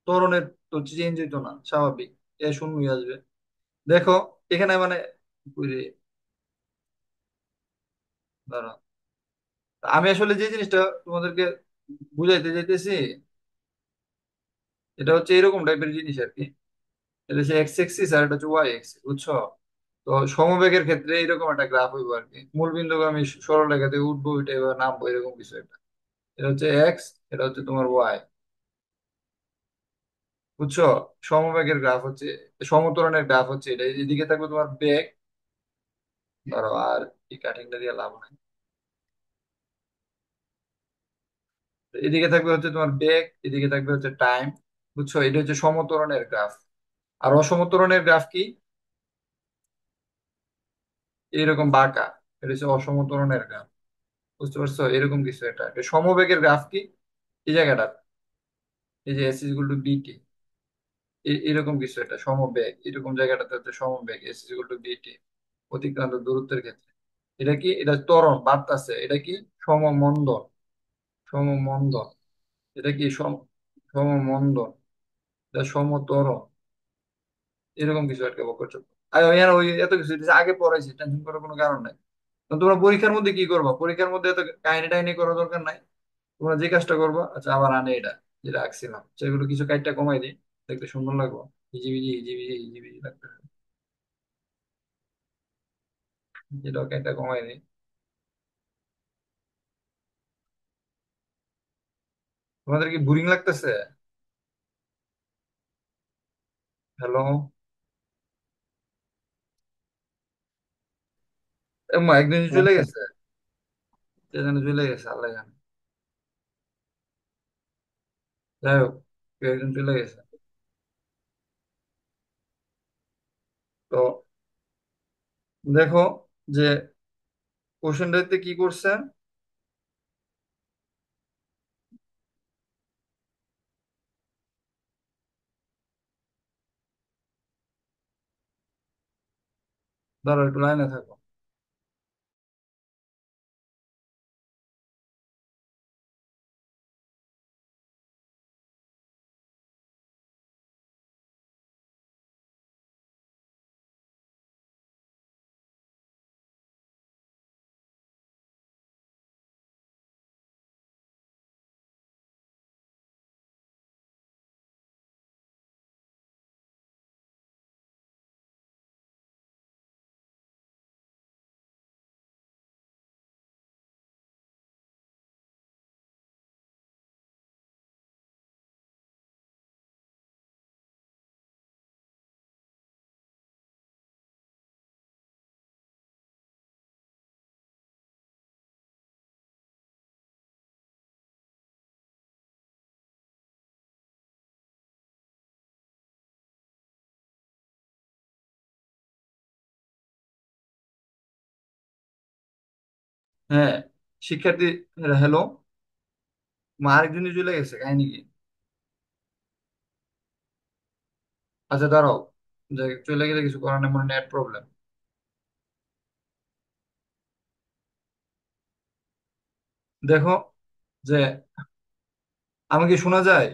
ত্বরণের তো চেঞ্জ হইতো না, স্বাভাবিক। এ শূন্যই আসবে। দেখো এখানে মানে, ওই যে, দাঁড়াও। আমি আসলে যে জিনিসটা তোমাদেরকে বুঝাইতে চাইতেছি, এটা হচ্ছে এরকম টাইপের জিনিস আর কি। এটা হচ্ছে এক্স এক্সিস আর এটা হচ্ছে ওয়াই এক্সিস, বুঝছো? তো সমবেগের ক্ষেত্রে এরকম একটা গ্রাফ হইবো আর কি। মূল বিন্দুকে আমি সরলরেখা দিয়ে উঠবো, উঠে এবার নামবো, এরকম কিছু একটা। এটা হচ্ছে এক্স, এটা হচ্ছে তোমার ওয়াই। বুঝছো? সমবেগের গ্রাফ হচ্ছে, সমত্বরণের গ্রাফ হচ্ছে এটা। এদিকে থাকবে তোমার বেগ, ধরো, আর এই কাঠিংটা দিয়ে লাভ নাই। তো এদিকে থাকবে হচ্ছে তোমার বেগ, এদিকে থাকবে হচ্ছে টাইম। বুঝছো? এটা হচ্ছে সমত্বরণের গ্রাফ। আর অসমত্বরণের গ্রাফ কি? এরকম বাঁকা। এটা হচ্ছে অসমত্বরণের গ্রাফ। বুঝতে পারছো? এরকম কিছু এটা। এটা সমবেগের গ্রাফ কি? এই জায়গাটা, এই যে এস ইকুয়াল টু বিটি, এরকম কিছু একটা সমবেগ, এরকম জায়গাটাতে হচ্ছে সমবেগ এস ইকুয়াল টু বিটি, অতিক্রান্ত দূরত্বের ক্ষেত্রে। এটা কি? এটা ত্বরণ বাড়তাছে। এটা কি? সমমন্দন। সমমন্দন। এটা কি? সমমন্দন। এটা সমত্বরণ। এরকম কিছু একটা বকর চক্র। আর ওই এত কিছু এটা আগে পড়াইছি, টেনশন করার কোনো কারণ নাই। তো তোমরা পরীক্ষার মধ্যে কি করবা? পরীক্ষার মধ্যে এত কাহিনী টাহিনী করার দরকার নাই। তোমরা যে কাজটা করবা, আচ্ছা আবার আনে এটা, যেটা আঁকছিলাম সেগুলো কিছু কাইটটা কমাই দিই, দেখতে সুন্দর লাগবে। হিজিবিজি হিজিবিজি হিজিবিজি লাগবে, যেটা কাইটটা কমাই দিই। তোমাদের কি বোরিং লাগতেছে? হ্যালো? এম্মা একদিন হ্যাঁ চলে স্যার। গেছে, কে জানে চলে গেছে, আল্লাহ জানে। যাই হোক, কেউ একজন চলে গেছে। তো দেখো যে কোশ্চেনটাতে কি করছে। ধরো একটু লাইনে থাকো। হ্যাঁ, শিক্ষার্থী, হ্যালো। আরেকজনই চলে গেছে, কাহিনী কি? আচ্ছা দাঁড়াও, চলে গেলে কিছু করার নেই, মনে নেট প্রবলেম। দেখো যে আমাকে শোনা যায়?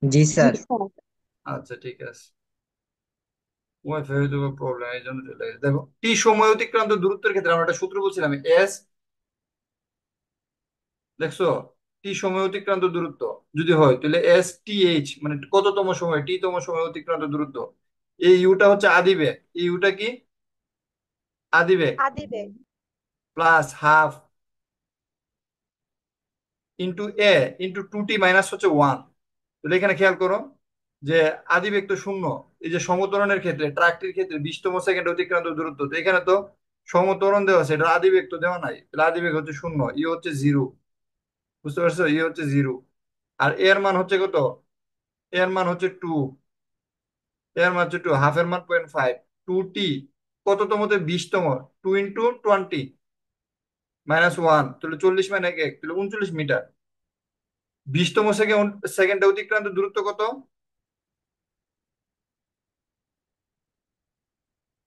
জি জি স্যার। স্যার। আচ্ছা ঠিক আছে। ওয়াইফাই হয়তো প্রবলেম, এই জন্য চলে গেছে। দেখো টি সময় অতিক্রান্ত দূরত্বের ক্ষেত্রে আমরা একটা সূত্র বলছিলাম, এস, দেখছো? টি সময় অতিক্রান্ত দূরত্ব যদি হয় তাহলে এস টি এইচ, মানে কততম সময়, টি তম সময় অতিক্রান্ত দূরত্ব। এই ইউটা হচ্ছে আদিবেগ, এই ইউটা কি? আদিবেগ। আদিবেগ। প্লাস হাফ ইন্টু এ ইন্টু 2t মাইনাস হচ্ছে 1। তাহলে এখানে খেয়াল করো যে আদিবেগ তো শূন্য। এই যে সমত্বরণের ক্ষেত্রে ট্রাকটির ক্ষেত্রে 20তম সেকেন্ড অতিক্রান্ত দূরত্ব, তো এখানে তো সমত্বরণ দেওয়া আছে, এটা আদিবেগ তো দেওয়া নাই, তাহলে আদিবেগ হচ্ছে শূন্য, ই হচ্ছে জিরো। বুঝতে পারছো, ই হচ্ছে জিরো। আর এর মান হচ্ছে কত? এর মান হচ্ছে 2। এর মান হচ্ছে 2, হাফের মান 0.5। 2t কততমতে 20তম, 2 × 20 মাইনাস 1, তাহলে 40 মানে 1, তাহলে 39 মিটার। 20তম সেকেন্ডে অতিক্রান্ত দূরত্ব কত?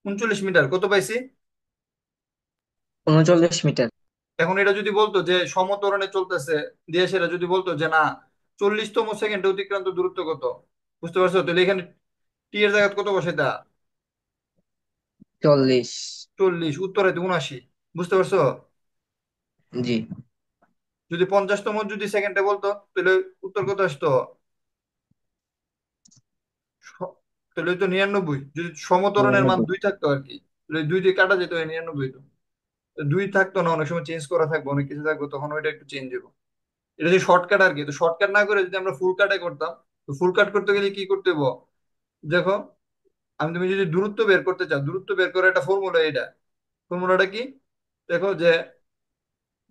39 মিটার। কত পাইছি? 39 মিটার। এখন এটা যদি বলতো যে সমত্বরণে চলতেছে, দিয়ে সেটা যদি বলতো যে না 40তম সেকেন্ডে অতিক্রান্ত দূরত্ব কত, বুঝতে পারছো, তাহলে এখানে টি এর জায়গায় কত বসাইতা? 40। 40, উত্তর হয়তো 79। বুঝতে পারছো? জি। যদি 50তম যদি সেকেন্ডে বলতো তাহলে উত্তর কত আসতো? স- তাহলে তো 99। যদি সমত্বরণের মান 99। 2 থাকতো আর কি, তাহলে 2 দিয়ে কাটা যেত, 99 তো। 2 থাকতো না, অনেক সময় চেঞ্জ করা থাকবো, অনেক কিছু থাকবো, তখন ওইটা একটু চেঞ্জ হবো। এটা যদি শর্টকাট আর কি, তো শর্টকাট না করে যদি আমরা ফুল কাটে করতাম, তো ফুল কাট করতে গেলে কি করতে হবো? দেখো, তুমি যদি দূরত্ব বের করতে চাও, দূরত্ব বের করার একটা ফর্মুলা, এটা ফর্মুলাটা কি? দেখো যে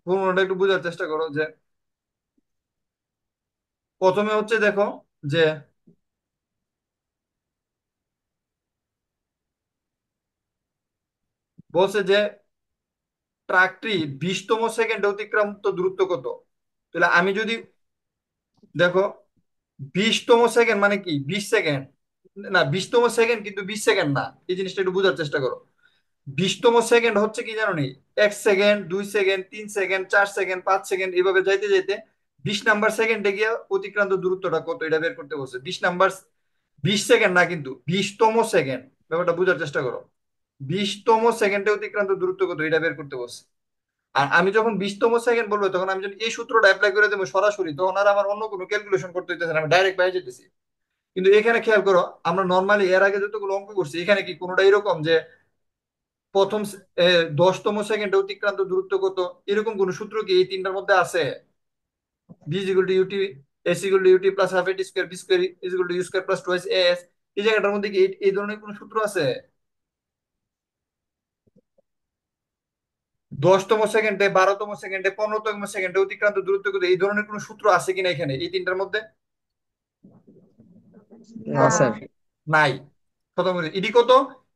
ফর্মুলাটা একটু বোঝার চেষ্টা করো যে প্রথমে হচ্ছে দেখো যে বলছে যে ট্রাকটি 20তম সেকেন্ডে অতিক্রান্ত দূরত্ব কত। তাহলে আমি যদি দেখো 20তম সেকেন্ড মানে কি 20 সেকেন্ড, না 20তম সেকেন্ড কিন্তু 20 সেকেন্ড না, এই জিনিসটা একটু বোঝার চেষ্টা করো। 20তম সেকেন্ড হচ্ছে কি জানো নি? 1 second, 2 second, 3 second, 4 second, 5 second, এভাবে যাইতে যাইতে 20 নাম্বার সেকেন্ডে গিয়ে অতিক্রান্ত দূরত্বটা কত এটা বের করতে বলছে। 20 নাম্বার, 20 সেকেন্ড না কিন্তু 20তম সেকেন্ড, ব্যাপারটা বোঝার চেষ্টা করো। 20তম সেকেন্ডে অতিক্রান্ত দূরত্ব কত এটা বের করতে বলছে। আর আমি যখন 20তম সেকেন্ড বলবো, তখন আমি যদি এই সূত্রটা অ্যাপ্লাই করে দেবো সরাসরি, তখন আর আমার অন্য কোনো ক্যালকুলেশন করতে হইতেছে না, আমি ডাইরেক্ট পেয়ে যেতেছি। কিন্তু এখানে খেয়াল করো, আমরা নর্মালি এর আগে যতগুলো অঙ্ক করছি, এখানে কি কোনোটা এরকম যে প্রথম 10তম সেকেন্ডে অতিক্রান্ত দূরত্ব কত, এরকম কোন সূত্র কি এই তিনটার মধ্যে আছে? V is equal to u t, s equal to UT plus half a t square, v square is equal to u square plus twice s, এই জায়গাটার মধ্যে কি এই ধরনের কোন সূত্র আছে? 10তম সেকেন্ডে, 12তম সেকেন্ডে, 15তম সেকেন্ডে অতিক্রান্ত দূরত্ব কত, এই ধরনের কোন সূত্র আছে কিনা এখানে এই তিনটার মধ্যে? না না। স্যার। নাই। খতম করে ইডি কত?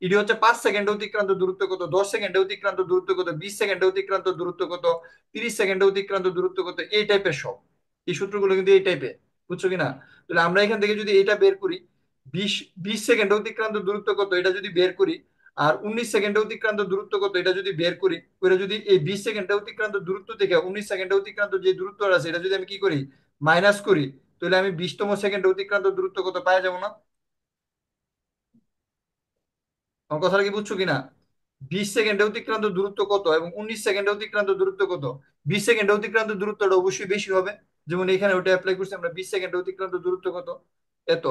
ইডি হচ্ছে 5 সেকেন্ডে অতিক্রান্ত দূরত্ব কত, 10 সেকেন্ডে অতিক্রান্ত দূরত্ব কত, 20 সেকেন্ডে অতিক্রান্ত দূরত্ব কত, 30 সেকেন্ডে অতিক্রান্ত দূরত্ব কত, এই টাইপের সব। এই সূত্রগুলো কিন্তু এই টাইপের, বুঝছো কিনা? তাহলে আমরা এখান থেকে যদি এটা বের করি, বিশ বিশ সেকেন্ডে অতিক্রান্ত দূরত্ব কত এটা যদি বের করি, আর 19 সেকেন্ডে অতিক্রান্ত দূরত্ব কত এটা যদি বের করি, ওটা যদি এই 20 সেকেন্ডে অতিক্রান্ত দূরত্ব থেকে 19 সেকেন্ডে অতিক্রান্ত যে দূরত্ব আছে এটা যদি আমি কি করি, মাইনাস করি, তাহলে আমি 20তম সেকেন্ডে অতিক্রান্ত দূরত্ব কত পাওয়া যাবো না? আমার কথাটা কি বুঝছো কিনা? 20 সেকেন্ডে অতিক্রান্ত দূরত্ব কত এবং 19 সেকেন্ডে অতিক্রান্ত দূরত্ব কত? 20 সেকেন্ডে অতিক্রান্ত দূরত্বটা অবশ্যই বেশি হবে, যেমন এখানে ওটা অ্যাপ্লাই করছি আমরা। 20 সেকেন্ডে অতিক্রান্ত দূরত্ব কত? এত।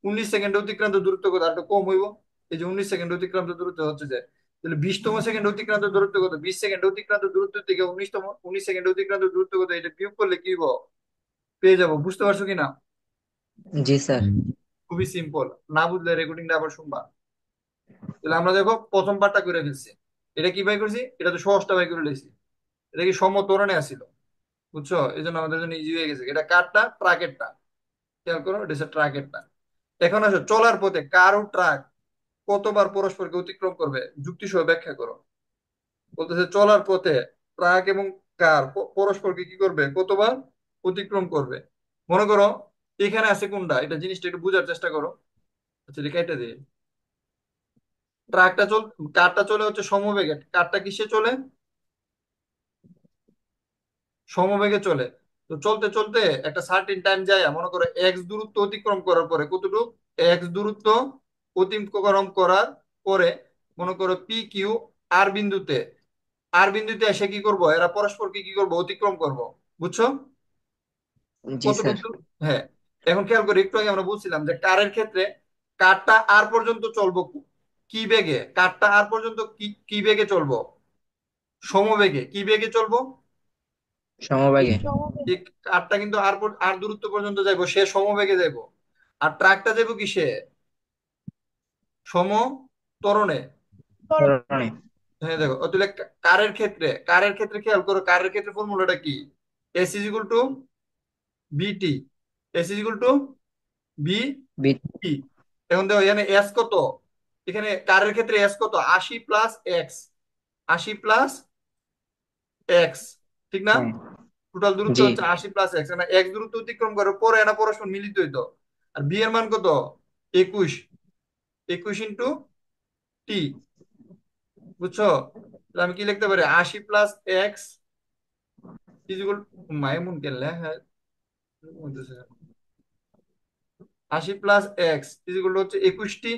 19 সেকেন্ডে অতিক্রান্ত দূরত্ব কত? আর একটু কম হইব। এই যে 19 সেকেন্ডে অতিক্রান্ত দূরত্ব হচ্ছে যে, তাহলে 20তম সেকেন্ডে অতিক্রান্ত দূরত্ব কত? 20 সেকেন্ডে অতিক্রান্ত দূরত্ব থেকে 19সেকেন্ডে অতিক্রান্ত দূরত্ব কত, এটা বিয়োগ করলে কি হইব? পেয়ে যাবো। বুঝতে পারছো কিনা? জি স্যার। খুবই সিম্পল। না বুঝলে রেকর্ডিংটা আবার শুনবা। তাহলে আমরা দেখো প্রথম পার্টটা করে ফেলছি। এটা কি বাই করছি? এটা তো সহজটা বাই করে লেছি। এটা কি সমত্বরণে আসছিল, বুঝছো, এই জন্য আমাদের জন্য ইজি হয়ে গেছে। এটা কারটা ট্রাকেরটা, খেয়াল করো, এটা হচ্ছে ট্রাকেরটা। এখন আসো চলার পথে কার ও ট্রাক কতবার পরস্পরকে অতিক্রম করবে, যুক্তি সহ ব্যাখ্যা করো। বলতেছে চলার পথে ট্রাক এবং কার পরস্পরকে কি করবে, কতবার অতিক্রম করবে। মনে করো এখানে আছে কোনটা, এটা জিনিসটা একটু বোঝার চেষ্টা করো। আচ্ছা এটা কেটে দিয়ে, ট্রাকটা চল, কারটা চলে হচ্ছে সমবেগে, কারটা কিসে চলে? সমবেগে চলে। তো চলতে চলতে একটা সার্টেন টাইম যায়, মনে করো এক্স দূরত্ব অতিক্রম করার পরে, কতটুকু? এক্স দূরত্ব অতিক্রম করার পরে মনে করো পি কিউ আর বিন্দুতে, আর বিন্দুতে এসে কি করব, এরা পরস্পরকে কি করব, অতিক্রম করব। বুঝছো জি স্যার। কতটুকু? হ্যাঁ। এখন খেয়াল করি, একটু আগে আমরা বলছিলাম যে কারের ক্ষেত্রে কারটা আর পর্যন্ত চলবো কি বেগে, কারটা আর পর্যন্ত কি কি বেগে চলবো? সমবেগে। কি বেগে চলবো? সমবেগে। সমবেগে। এই কারটা কিন্তু আর দূরত্ব পর্যন্ত যাইবো, সে সমবেগে যাইবো। আর ট্রাকটা যাইবো কিসে? সমত্বরণে। ত্বরণে। ত্বরণে। হ্যাঁ দেখো, তাহলে কারের ক্ষেত্রে খেয়াল করো, কারের ক্ষেত্রে ফর্মুলাটা কি? S is equal to v t. S is equal to v v. T. এখন দেখো এখানে এস কত, এখানে কারের ক্ষেত্রে এস কত? 80 + x। 80 + x, ঠিক না? হ্যাঁ। টোটাল দূরত্ব জি। হচ্ছে 80 + x, মানে x দূরত্ব অতিক্রম করে পরে এনা পরস্পর মিলিত হইতো। আর বি এর মান কত? 21। 21 × টি, বুঝছো? তাহলে আমি কি লিখতে পারি? 80 + x ইজ ইকুয়াল, মাইমুন কেন হ্যাঁ 80 + x ইজ ইকুয়াল হচ্ছে 21টি।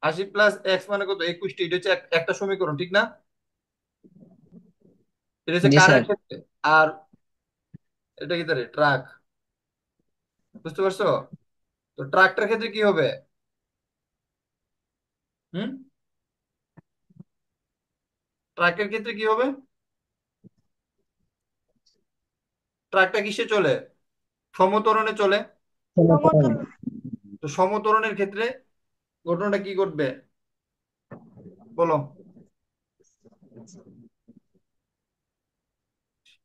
80 + x মানে কত? 21টি। এটা হচ্ছে একটা সমীকরণ, ঠিক না? এটা হচ্ছে জি কারের স্যার। ক্ষেত্রে। আর এটা কি ধরে ট্রাক, বুঝতে পারছো? তো ট্রাকটার ক্ষেত্রে কি হবে? হুম, ট্রাকের ক্ষেত্রে কি হবে? ট্রাকটা কিসে চলে? সমত্বরণে চলে। সমত্বরণে। সমতল। তো সমত্বরণের ক্ষেত্রে ঘটনাটা কি ঘটবে বলো?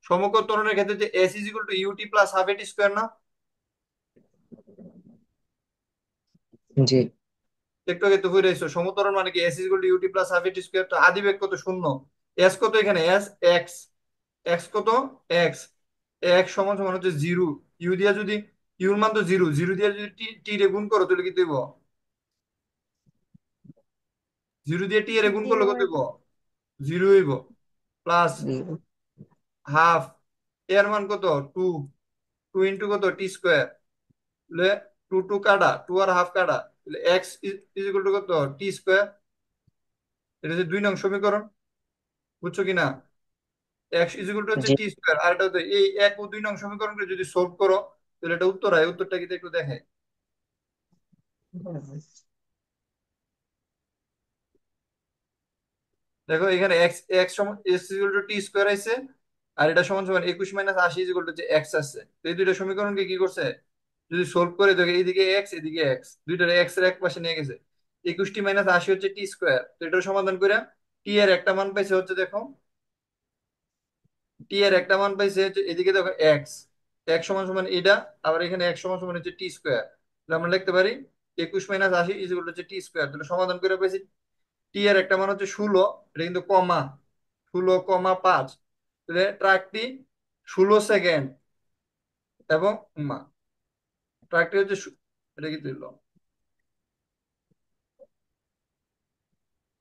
সমকোণ ক্ষেত্রে যে S is equal to UT plus half এটি স্কোয়ার না? জি। একটু আগে তো হয়ে রয়েছে, সমত্বরণ মানে কি? S is equal to UT plus half এটি স্কোয়ার। তো আদি বেগ কত? শূন্য। এস কত এখানে? S X. এক্স কত? এক্স। এক্স সমান সমান হচ্ছে জিরো। ইউ দিয়া যদি, ইউর মান তো জিরো, জিরো দিয়া যদি টি টি রে গুণ করো তাহলে কি দেবো? জিরো দিয়ে টি এর গুণ করলে জিরো কত হয়ে দেবো? যাবে। জিরো হইব। প্লাস জি। হাফ, এর মান কত? টু। টু ইন্টু কত? টি স্কোয়ার। তাহলে টু টু কাটা, টু আর হাফ কাটা, তাহলে এক্স ইজ ইকুয়াল টু কত? টি স্কোয়ার। এটা হচ্ছে 2 নং সমীকরণ, বুঝছো কিনা? এক্স ইজ ইকুয়াল টু হচ্ছে জি। টি স্কোয়ার। আর এটা হচ্ছে এই 1 ও 2 নং সমীকরণকে যদি সলভ করো তাহলে এটা উত্তর হয়। উত্তরটা কিন্তু একটু দেখে। দেখো এখানে এক্স এক্স সমান x is equal to t square আছে, আর এটা সমান সমান 21 - 80 ইজ ইকুয়াল টু যে এক্স আছে। তো এই দুইটা সমীকরণকে কি করছে, যদি সলভ করে দেখো, এইদিকে এক্স এদিকে এক্স, দুইটার এক্স এর এক পাশে নিয়ে গেছে। 21 - 80 হচ্ছে টি স্কোয়ার। তো এটার সমাধান করে টি এর একটা মান পাইছে হচ্ছে, দেখো টি এর একটা মান পাইছে হচ্ছে এদিকে দেখো এক্স। এক্স সমান সমান এটা, আবার এখানে এক্স সমান সমান হচ্ছে টি স্কোয়ার। তাহলে আমরা লিখতে পারি 21 - 80 ইজ ইকুয়াল টু হচ্ছে টি স্কোয়ার। তাহলে সমাধান করে পাইছি টি এর একটা মান হচ্ছে 16। এটা কিন্তু কমা, 16,5। তাহলে ট্রাকটি 16 সেকেন্ড এবং ট্রাকটি হচ্ছে এটা কি দিল,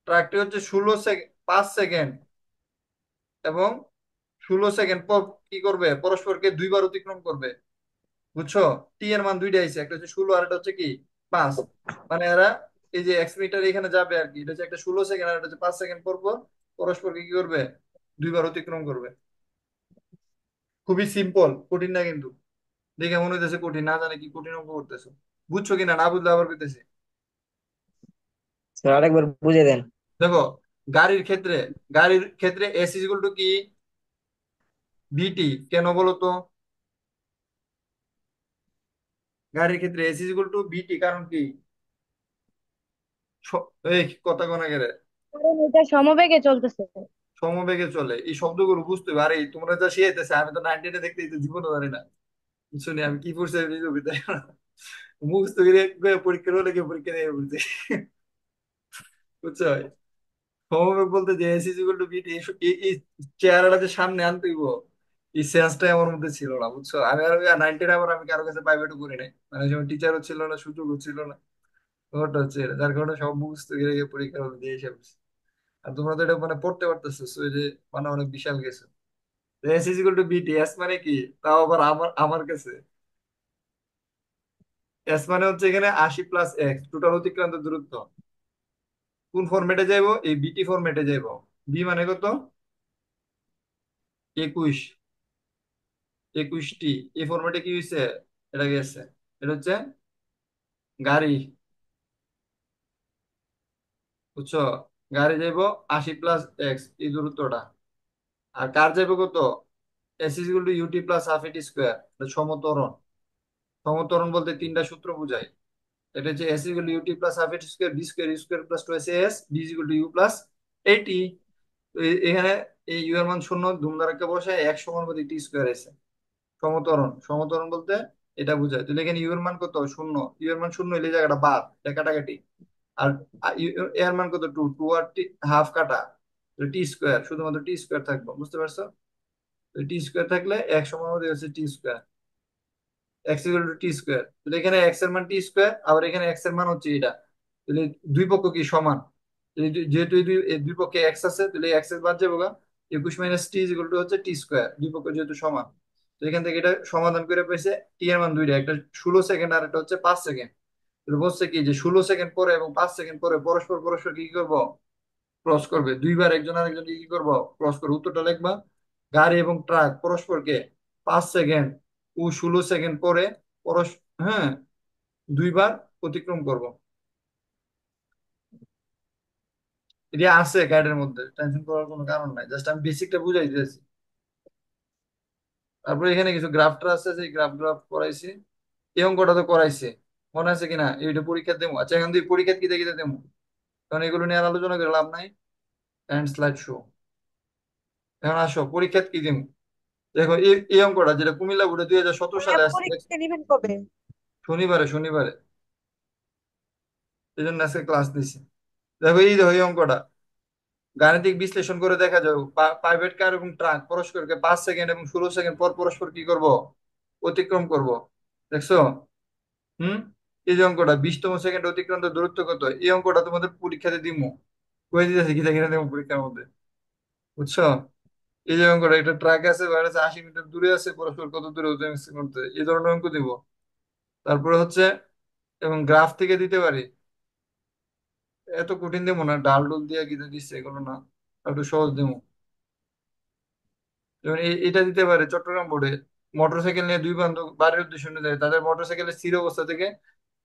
ট্রাকটি হচ্ছে 16 সেকেন্ড, 5 সেকেন্ড এবং 16 সেকেন্ড পর কি করবে? পরস্পরকে দুইবার অতিক্রম করবে, বুঝছো? টি এর মান দুইটা আইছে, একটা হচ্ছে 16 আর একটা হচ্ছে কি 5। মানে এরা এই যে এক্স মিটার এখানে যাবে আর কি, এটা হচ্ছে একটা 16 সেকেন্ড আর একটা হচ্ছে 5 সেকেন্ড পর পর পরস্পরকে কি করবে? দুইবার অতিক্রম করবে। খুবই সিম্পল, কঠিন না কিন্তু। দেখে মনে হইতেছে কঠিন, না জানে কি কঠিন অঙ্ক করতেছো। বুঝছো কিনা না বুঝলে আবার কইতেছি। স্যার আরেকবার বুঝিয়ে দেন। দেখো গাড়ির ক্ষেত্রে এস ইজ ইকুয়াল টু কি বিটি, কেন বলো তো? গাড়ির ক্ষেত্রে এস ইজ ইকুয়াল টু বিটি কারণ কি? এই কথা কোনা গেলে কারণ এটা সমবেগে চলতেছে। সমবেগে চলে, এই শব্দগুলো বুঝতে হবে। আরে তোমরা যা শিখাইতেছে আমি তো 19 দেখতে তো জীবনে জানি না। শুনি আমি কি পড়ছি আমি নিজেও বুঝতে পারি না। মুখস্থ করে পরীক্ষার হলে কি পরীক্ষা দিয়ে বলতে, বুঝছো? সমবেগ বলতে যে S is equal to v t, এই চেহারাটা যে সামনে আনতে হইব, এই সেন্সটাই আমার মধ্যে ছিল না, বুঝছো? আমি আর 19 আবার আমি কারো কাছে প্রাইভেটও করি নাই, মানে সময় টিচারও ছিল না, সুযোগও ছিল না। ওটা হচ্ছে এটা, যার কারণে সব মুখস্থ করে গিয়ে পরীক্ষার হলে দিয়ে এসে পড়ছি। আর তোমরা তো এটা মানে পড়তে পারতেছো, so এই যে মানে অনেক বিশাল গেছে। S is equal to v t, S মানে কি? তাও আবার আমার আমার কাছে এস মানে হচ্ছে এখানে 80 + x টোটাল অতিক্রান্ত দূরত্ব। কোন ফরম্যাটে যাইবো? এই বিটি ফরম্যাটে যাইবো। বি মানে কত? 21। 21টি। এই ফরম্যাটে কি হয়েছে? এটা গেছে, এটা হচ্ছে গাড়ি। বুঝছো? গাড়ি যাইবো 80 + x এই দূরত্বটা। আর কার যাইবো কত? S is equal to UT plus half a t square. সমত্বরণ। সমত্বরণ বলতে তিনটা সূত্র বোঝায়। এটা হচ্ছে s equal to UT plus half a t square, v square you square plus two S s, v is equal to you plus a t. তো এখানে এই ইউ এর মান শূন্য, ধুমধারাক্কা বসে এক সমান প্রতি টি স্কোয়ার এসে। সমত্বরণ। সমত্বরণ বলতে এটা বোঝায়। তাহলে এখানে ইউ এর মান কত? শূন্য। ইউ এর মান শূন্য হইলে এই জায়গাটা বাদ, এটা কাটাকাটি। আর এর মান কত? টু। টু আর টি হাফ কাটা, টি স্কোয়ার, শুধুমাত্র টি স্কোয়ার থাকবো। বুঝতে পারছো? টি স্কোয়ার থাকলে এক সমান হচ্ছে t square, x equal to t square. তাহলে এখানে এক্স এর মান টি স্কোয়ার, আবার এখানে এক্স এর মান হচ্ছে এটা। তাহলে দুই পক্ষ কি সমান? যেহেতু এই দুই পক্ষে এক্স আছে, তাহলে এক্স এর বাদ যাবো গা। 21 মাইনাস টি ইকুয়াল টু হচ্ছে টি স্কোয়ার, দুই পক্ষ যেহেতু সমান। তো এখান থেকে এটা সমাধান করে পেয়েছে। টি এর মান দুইটা, একটা 16 সেকেন্ড আর একটা হচ্ছে 5 সেকেন্ড। তাহলে বলছে কি যে 16 সেকেন্ড পরে এবং 5 সেকেন্ড পরে পরস্পর পরস্পর কি করবো? ক্রস করবে। দুইবার একজন আরেকজনকে কি করবো? ক্রস করবো। উত্তরটা লিখবা। গাড়ি এবং ট্রাক পরস্পরকে 5 সেকেন্ড ও 16 সেকেন্ড পরে হ্যাঁ, দুইবার অতিক্রম করব। এটা আছে গাইডের মধ্যে, টেনশন করার কোনো কারণ নাই, জাস্ট আমি বেসিকটা বুঝাই দিয়েছি। তারপরে এখানে কিছু গ্রাফটার আছে, যে গ্রাফ গ্রাফ করাইছি। এই অঙ্কটা তো করাইছে, মনে আছে কিনা? এইটা পরীক্ষা দেবো। আচ্ছা, এখন তুই পরীক্ষা কি দেখে দেবো, কারণ এগুলো নিয়ে আর আলোচনা করে লাভ নাই। End slide show. এখন আসো পরীক্ষা কি দেবো। দেখো এই অঙ্কটা যেটা কুমিল্লা বোর্ডে 2017 সালে ল্যাব আসছে। পরীক্ষা নিবেন কবে? শনিবারে, শনিবারে। এই জন্য আজকে ক্লাস দিছি। দেখো এই অঙ্কটা গাণিতিক বিশ্লেষণ করে দেখা যায়, প্রাইভেট কার এবং ট্রাক পরস্পরকে 5 সেকেন্ড এবং 16 সেকেন্ড পর পরস্পর কি করব? অতিক্রম করব। দেখছো? হুম। এই যে অঙ্কটা 20তম সেকেন্ড অতিক্রান্ত দূরত্ব কত, এই অঙ্কটা তোমাদের পরীক্ষাতে দিমু। কয়ে দিতেছি কিনা কিনা দেবো পরীক্ষার মধ্যে। বুঝছো? এই যে অঙ্কটা, একটা ট্রাক আছে, বাইরে আছে 80 মিটার দূরে আছে, পরস্পর কত দূরে অতিক্রম করতে, এই ধরনের অঙ্ক দিব। তারপরে হচ্ছে, এবং গ্রাফ থেকে দিতে পারি। এত কঠিন দেবো না, ডাল ডুল দিয়ে কি দিচ্ছে এগুলো না, একটু সহজ দেবো। যেমন এটা দিতে পারে চট্টগ্রাম বোর্ডে। মোটরসাইকেল নিয়ে দুই বান্ধব বাড়ির উদ্দেশ্যে নিয়ে যায়, তাদের মোটরসাইকেলের স্থির অবস্থা থেকে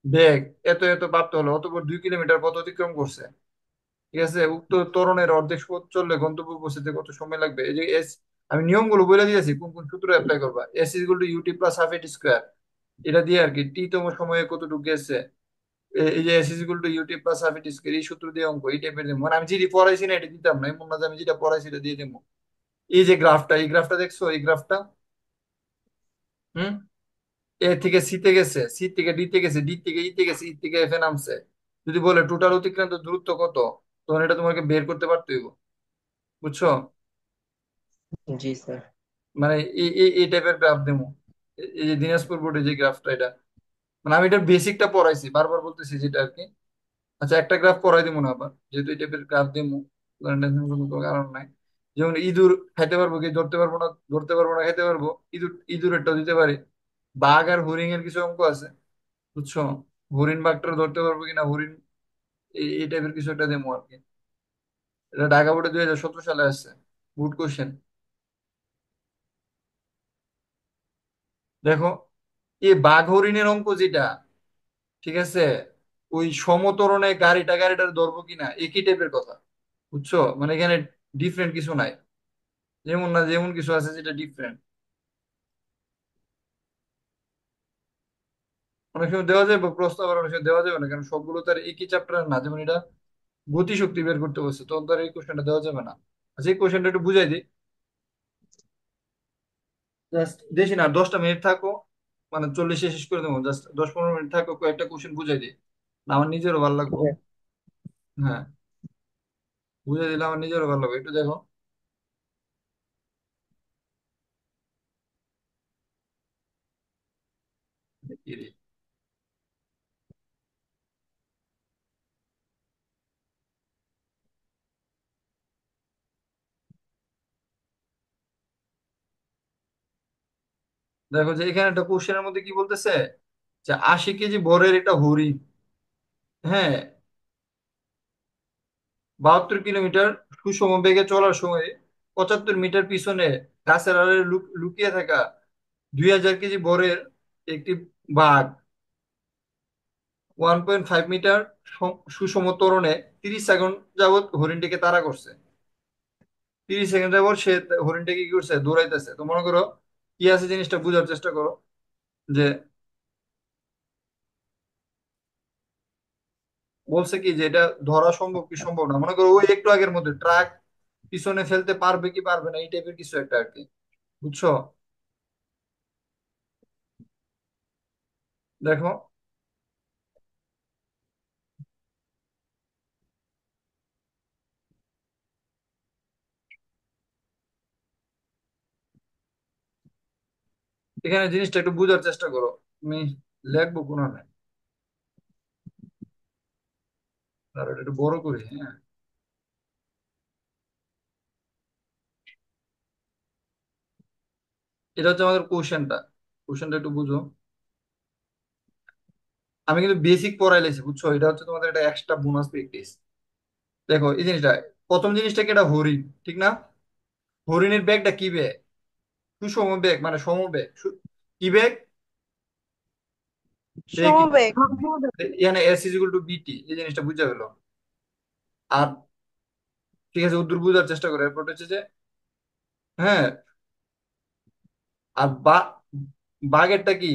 বেগ এত এত প্রাপ্ত হলো, অতঃপর 2 কিলোমিটার পথ অতিক্রম করছে। ঠিক আছে, উক্ত ত্বরণের অর্ধেক পথ চললে গন্তব্য পৌঁছতে কত সময় লাগবে? এই যে এস, আমি নিয়মগুলো বলে দিয়েছি কোন কোন সূত্র অ্যাপ্লাই করবা। S equal to UT plus half এটি স্কোয়ার, এটা দিয়ে আর কি টি তম সময়ে কতটুকু গেছে। এই যে S equal to UT plus half এটি স্কোয়ার, এই সূত্র দিয়ে অঙ্ক এই টাইপের দেবো। মানে আমি যেটি পড়াইছি না এটা দিতাম না, এমন না যে আমি যেটা পড়াইছি এটা দিয়ে দেবো। এই যে গ্রাফটা, এই গ্রাফটা দেখছো? এই গ্রাফটা, হুম, এ থেকে সিতে গেছে, সি থেকে ডিতে গেছে, ডি থেকে ইতে গেছে, ই থেকে এফ এ নামছে। যদি বলে টোটাল অতিক্রান্ত দূরত্ব কত, তখন এটা তোমাকে বের করতে পারতে হইব। বুঝছো? জি স্যার। মানে এই টাইপের গ্রাফ দেবো। এই যে দিনাজপুর বোর্ডে যে গ্রাফটা, এটা মানে আমি এটার বেসিকটা পড়াইছি, বারবার বলতেছি যেটা আর কি। আচ্ছা, একটা গ্রাফ পড়াই দিব না আবার, যেহেতু এই টাইপের গ্রাফ দেবো, কোনো কারণ নাই। যেমন ইঁদুর খাইতে পারবো কি ধরতে পারবো না, ধরতে পারবো না খাইতে পারবো, ইঁদুরেরটাও দিতে পারি। বাঘ আর হরিণ এর কিছু অঙ্ক আছে। বুঝছো? হরিণ বাঘটা ধরতে পারবো কিনা, হরিণ এই টাইপের কিছু একটা দেবো আর কি। এটা ঢাকা বোর্ডে 2017 সালে আসছে, গুড কোশ্চেন। দেখো, এই বাঘ হরিণের অঙ্ক যেটা, ঠিক আছে, ওই সমতরণে গাড়িটার ধরবো কিনা একই টাইপের কথা। বুঝছো? মানে এখানে ডিফারেন্ট কিছু নাই, যেমন না যেমন কিছু আছে যেটা ডিফারেন্ট। অনেক সময় দেওয়া যায় বা প্রশ্ন, আবার অনেক সময় দেওয়া যাবে না, কারণ সবগুলো তার একই চ্যাপ্টার না। যেমন এটা গতিশক্তি বের করতে বলছে, তখন তার এই কোশ্চেনটা দেওয়া যাবে না। আচ্ছা, এই কোশ্চেনটা একটু বুঝাই দিই। জাস্ট বেশি না, 10টা মিনিট থাকো, মানে 40-এ শেষ করে দেবো। জাস্ট 10-15 মিনিট থাকো, কয়েকটা কোশ্চেন বুঝাই দিই, না আমার নিজেরও ভালো লাগবো। হ্যাঁ, বুঝাই দিলে আমার নিজেরও ভালো লাগবে, একটু দেখো। কি রে? দেখো যে এখানে একটা কোশ্চেনের মধ্যে কি বলতেছে, যে 80 কেজি ভরের একটা হরিণ, হ্যাঁ, 72 কিলোমিটার সুষম বেগে চলার সময় 75 মিটার পিছনে গাছের আড়ালে লুকিয়ে থাকা 2000 কেজি ভরের একটি বাঘ 1.5 মিটার সুষম ত্বরণে 30 সেকেন্ড যাবত হরিণটিকে তাড়া করছে। 30 সেকেন্ড যাবত সে হরিণটাকে কি করছে, দৌড়াইতেছে। তো মনে করো কি আছে জিনিসটা বোঝার চেষ্টা করো, যে বলছে কি যে এটা ধরা সম্ভব কি সম্ভব না। মনে করো ওই একটু আগের মধ্যে ট্রাক পিছনে ফেলতে পারবে কি পারবে না, এই টাইপের কিছু একটা আর কি, বুঝছো? দেখো এখানে জিনিসটা একটু বোঝার চেষ্টা করো। আমি লেখবো কোনো নাই, তার একটু বড় করি, হ্যাঁ। এটা হচ্ছে আমাদের কোশ্চেনটা, কোশ্চেনটা একটু বুঝো। আমি কিন্তু বেসিক পড়াই লাইছি, বুঝছো? এটা হচ্ছে তোমাদের একটা এক্সট্রা বোনাস প্র্যাকটিস। দেখো এই জিনিসটা, প্রথম জিনিসটা কি, এটা হরিণ, ঠিক না? হরিণের ব্যাগটা কি ব্যাগ? সুষম ব্যাগ, মানে সমব্যাগ। কি ব্যাগ? একই ব্যাগ। সমবেগ। এখানে S is equal to v t, এই জিনিসটা বুঝা গেল। আর ঠিক আছে, উত্তর বোঝার চেষ্টা করো। এরপর হচ্ছে যে, হ্যাঁ, আর বাঘেরটা কি?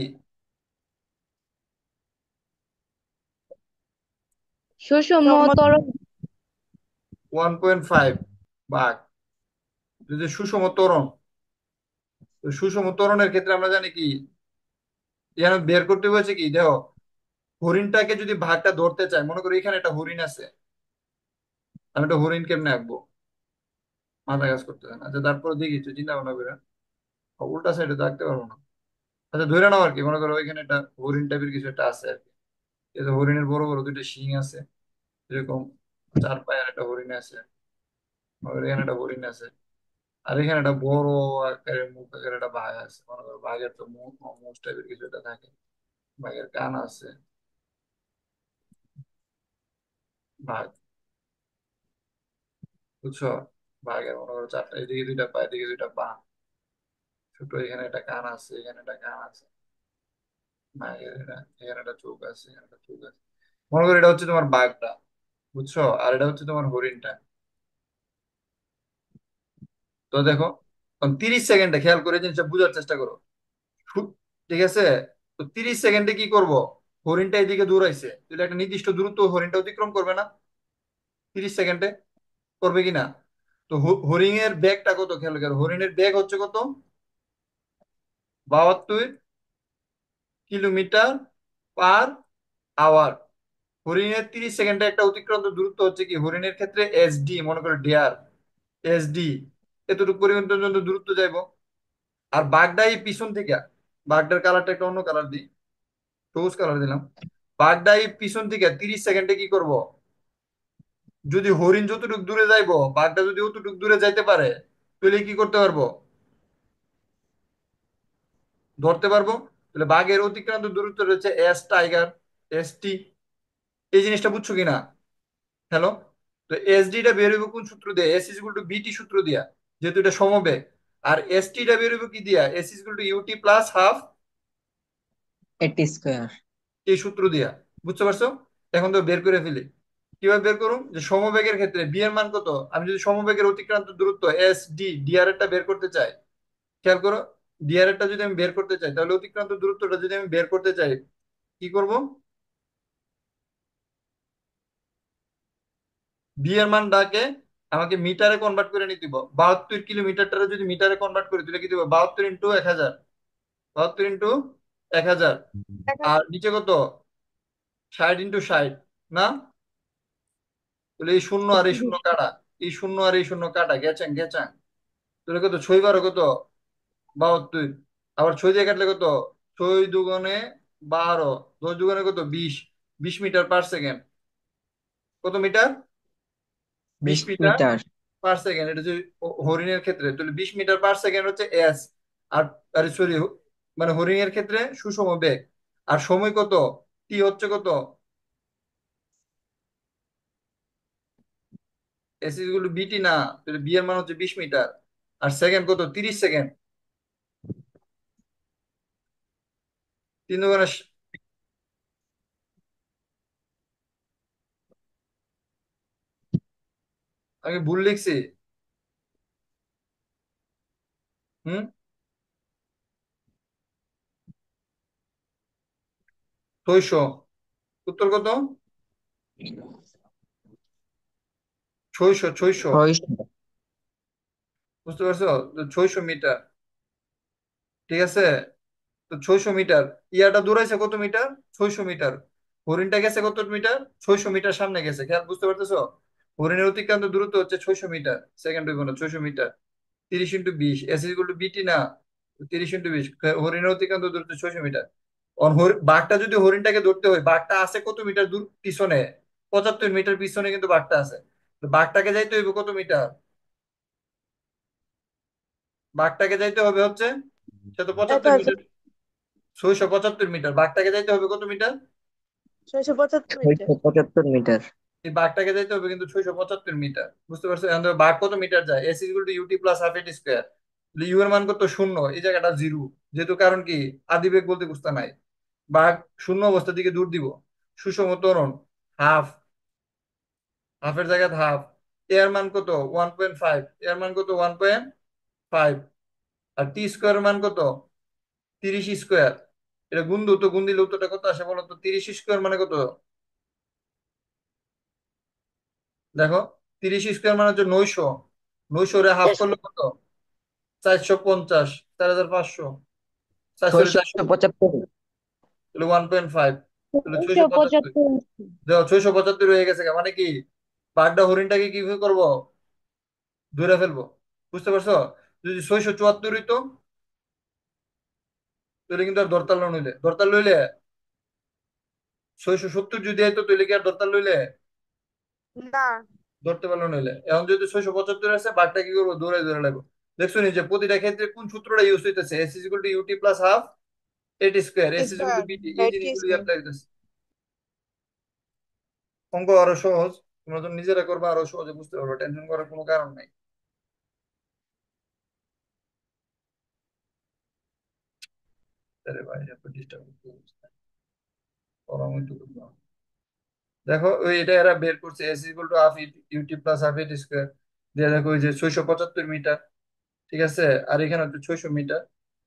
সুষম সমতল। ত্বরণ। 1.5 বাঘ। যদি সুষম ত্বরণ, তো সুষম ত্বরণের ক্ষেত্রে আমরা জানি কি, এখানে বের করতে হয়েছে কি, দেখো হরিণটাকে যদি ভাগটা ধরতে চাই, মনে করি এখানে একটা হরিণ আছে, আমি একটা হরিণ কেমনে আঁকবো, মাথা কাজ করতেছে না। আচ্ছা তারপরে দেখি, একটু চিন্তা ভাবনা করে উল্টা সাইডে তো আঁকতে পারবো না। আচ্ছা ধরে নাও আর কি, মনে করো এখানে একটা হরিণ টাইপের কিছু একটা আছে আর কি। এই যে হরিণের বড় বড় দুইটা শিং আছে, এরকম 4 পায়ের একটা হরিণ আছে। মনে করো এখানে একটা হরিণ আছে, আর এখানে একটা বড় আকারের মুখ আকারের একটা বাঘ আছে। মনে করো বাঘের তো মুখ মুখ টাইপের কিছু একটা থাকে, বাঘের কান আছে। বাঘ, বুঝছো? বাঘের মনে করো চারটা, এদিকে দুইটা পা, এদিকে দুইটা পা, ছোট এখানে একটা কান আছে, এখানে একটা কান আছে। বাঘের এখানে একটা চোখ আছে, এখানে একটা চোখ আছে। মনে করো এটা হচ্ছে তোমার বাঘটা, বুঝছো? আর এটা হচ্ছে তোমার হরিণটা। তো দেখো 30 সেকেন্ডে খেয়াল করে জিনিসটা বোঝার চেষ্টা করো। ঠিক আছে, তো 30 সেকেন্ডে কি করব, হরিণটা এদিকে দৌড়াইছে, তাহলে একটা নির্দিষ্ট দূরত্ব হরিণটা অতিক্রম করবে না 30 সেকেন্ডে? করবে কিনা? তো হরিণের বেগটা কত, খেয়াল করো। হরিণের বেগ হচ্ছে কত, 72 কিলোমিটার পার আওয়ার। হরিণের 30 সেকেন্ডে একটা অতিক্রান্ত দূরত্ব হচ্ছে কি, হরিণের ক্ষেত্রে এস ডি, মনে করো ডিয়ার, এস ডি, এতটুকু পরিমাণ পর্যন্ত দূরত্ব যাইবো। আর বাঘটা এই পিছন থেকে, বাঘটার কালারটা একটা অন্য কালার দিই, সবুজ কালার দিলাম। বাঘটা এই পিছন থেকে 30 সেকেন্ডে কি করব, যদি হরিণ যতটুকু দূরে যাইবো, বাঘটা যদি অতটুকু দূরে যাইতে পারে, তাহলে কি করতে পারবো, ধরতে পারবো। তাহলে বাঘের অতিক্রান্ত দূরত্ব রয়েছে এস টাইগার, এস টি। এই জিনিসটা বুঝছো কিনা? হ্যালো? তো এস ডিটা বের হইব কোন সূত্র দিয়ে, এস ইজ ইকুয়াল টু বিটি সূত্র দিয়া, যেহেতু এটা সমবেগ। আর এস টিটা বের হইব কি দিয়া, S is equal to UT plus half, এটি স্কোয়ার। এই সূত্র দিয়া। বুঝতে পারছো? এখন তো বের করে ফেলি। কিভাবে বের করুন, যে সমবেগের ক্ষেত্রে বি এর মান কত, আমি যদি সমবেগের অতিক্রান্ত দূরত্ব এস ডি ডিআর এরটা বের করতে চাই, খেয়াল করো, ডিআর এরটা যদি আমি বের করতে চাই, তাহলে অতিক্রান্ত দূরত্বটা যদি আমি বের করতে চাই, কি করব, বি এর মানটাকে আমাকে মিটারে কনভার্ট করে নিতে দিব। 72 কিলোমিটারটা যদি মিটারে কনভার্ট করে দিলে কি দিব, 72 × 1000, 72 × 1000। আর নিচে কত, 60 × 60, না? তাহলে এই শূন্য আর এই শূন্য কাটা, এই শূন্য আর এই শূন্য কাটা, গেছেন গেছেন। তাহলে কত, 6 × 12 কত, 72। আবার 6 দিয়ে কাটলে কত, 6 × 2 = 12, 10 × কত, 20, 20 মিটার পার সেকেন্ড। কত মিটার, বিশ 20 মিটার মিটার। Per second. এটা যদি হরিণের ক্ষেত্রে, তাহলে 20 মিটার পার সেকেন্ড হচ্ছে এস। আর আরে সরি, মানে হরিণের ক্ষেত্রে সুষম বেগ। আর সময় কত, টি হচ্ছে কত, এস ইকুয়াল টু বিটি না, তাহলে বি এর মান হচ্ছে 20 মিটার। আর সেকেন্ড কত, 30 সেকেন্ড। 3 × আমি ভুল লিখছি? হুম। 600। উত্তর কত? 600, 600। 600। বুঝতে পারছো? তো 600 মিটার। ঠিক আছে। তো 600 মিটার। ইয়াটা দৌড়াইছে কত মিটার? 600 মিটার। হরিণটা গেছে কত মিটার? 600 মিটার সামনে গেছে। খেয়াল, বুঝতে পারতেছো? হরিণের অতিক্রান্ত দূরত্ব হচ্ছে 600 মিটার। সেকেন্ড হইব না, 600 মিটার। 30 × 20 এস ইকুয়াল টু বিটি না? 30 × 20। হরিণের অতিক্রান্ত দূরত্ব 600 মিটার। বাঘটা যদি হরিণটাকে ধরতে হয়, বাঘটা আছে কত মিটার দূর পিছনে? 75 মিটার পিছনে কিন্তু বাঘটা আছে। তো বাঘটাকে যাইতে হইবে কত মিটার? বাঘটাকে যাইতে হবে হচ্ছে, সে তো এত পঁচাত্তর আছে মিটার 675 মিটার। বাঘটাকে যাইতে হবে কত মিটার? 675 মিটার। 675 মিটার। এই বাঘটাকে যাইতে হবে কিন্তু 675 মিটার। বুঝতে পারছো? এখন দেখো বাঘ কত মিটার যায়, S equal to UT plus half এটি স্কোয়ার। ইউ এর মান কত? শূন্য। এই জায়গাটা জিরো। যেহেতু কারণ কি, আদিবেগ বলতে বুঝতে নাই। বাঘ শূন্য অবস্থা দিকে দূর দিব। সুষম ত্বরণ হাফ। হাফের জায়গায় হাফ। এর মান কত? 1.5। এর মান কত? 1.5। আর টি স্কোয়ার মান কত? 30 স্কোয়ার। এটা গুণ দিও তো, গুণ দিলে উত্তরটা কত আসে বলো তো? 30 স্কোয়ার মানে কত? দেখো, 30 স্কোয়ার মানে হচ্ছে 900। 900 রে হাফ করলে কত? 450। 4500। 400 রে 400, 675। তাহলে 1.5। তাহলে 675। 675। দেখো 675 হয়ে গেছে মানে কি, বাগদা হরিণটাকে কি করবো? ধরে ফেলবো। বুঝতে পারছো? যদি 674 হইতো, তাহলে কিন্তু আর দরতাল নইলে, দরতাল লইলে 670 যদি হইতো, তাহলে কি আর দরতাল লইলে না। ধরতে পারলো নইলে। এখন যদি 675 আছে, বাঘটা কি করবো? দৌড়ে দৌড়ে লাগবো। দেখছো নি যে প্রতিটা ক্ষেত্রে কোন সূত্রটা ইউজ হইতেছে? S is equal to UT plus half এটি square. S is equal square. To v t. এই রাইট জিনিসগুলো স্কয়ার। অ্যাপ্লাই হইতেছে। অঙ্ক আরো সহজ। তোমরা তো নিজেরা করবে, আরো সহজে বুঝতে পারবে। টেনশন করার কোনো কারণ নাই। আরে ভাই, এত ডিস্টার্ব করতে দেখো, ওই এটা এরা বের করছে, S equal to half UT plus half এটি স্কোয়ার। দিয়ে দেখো ওই যে 675 মিটার। ঠিক আছে। আর এখানে হচ্ছে 600 মিটার।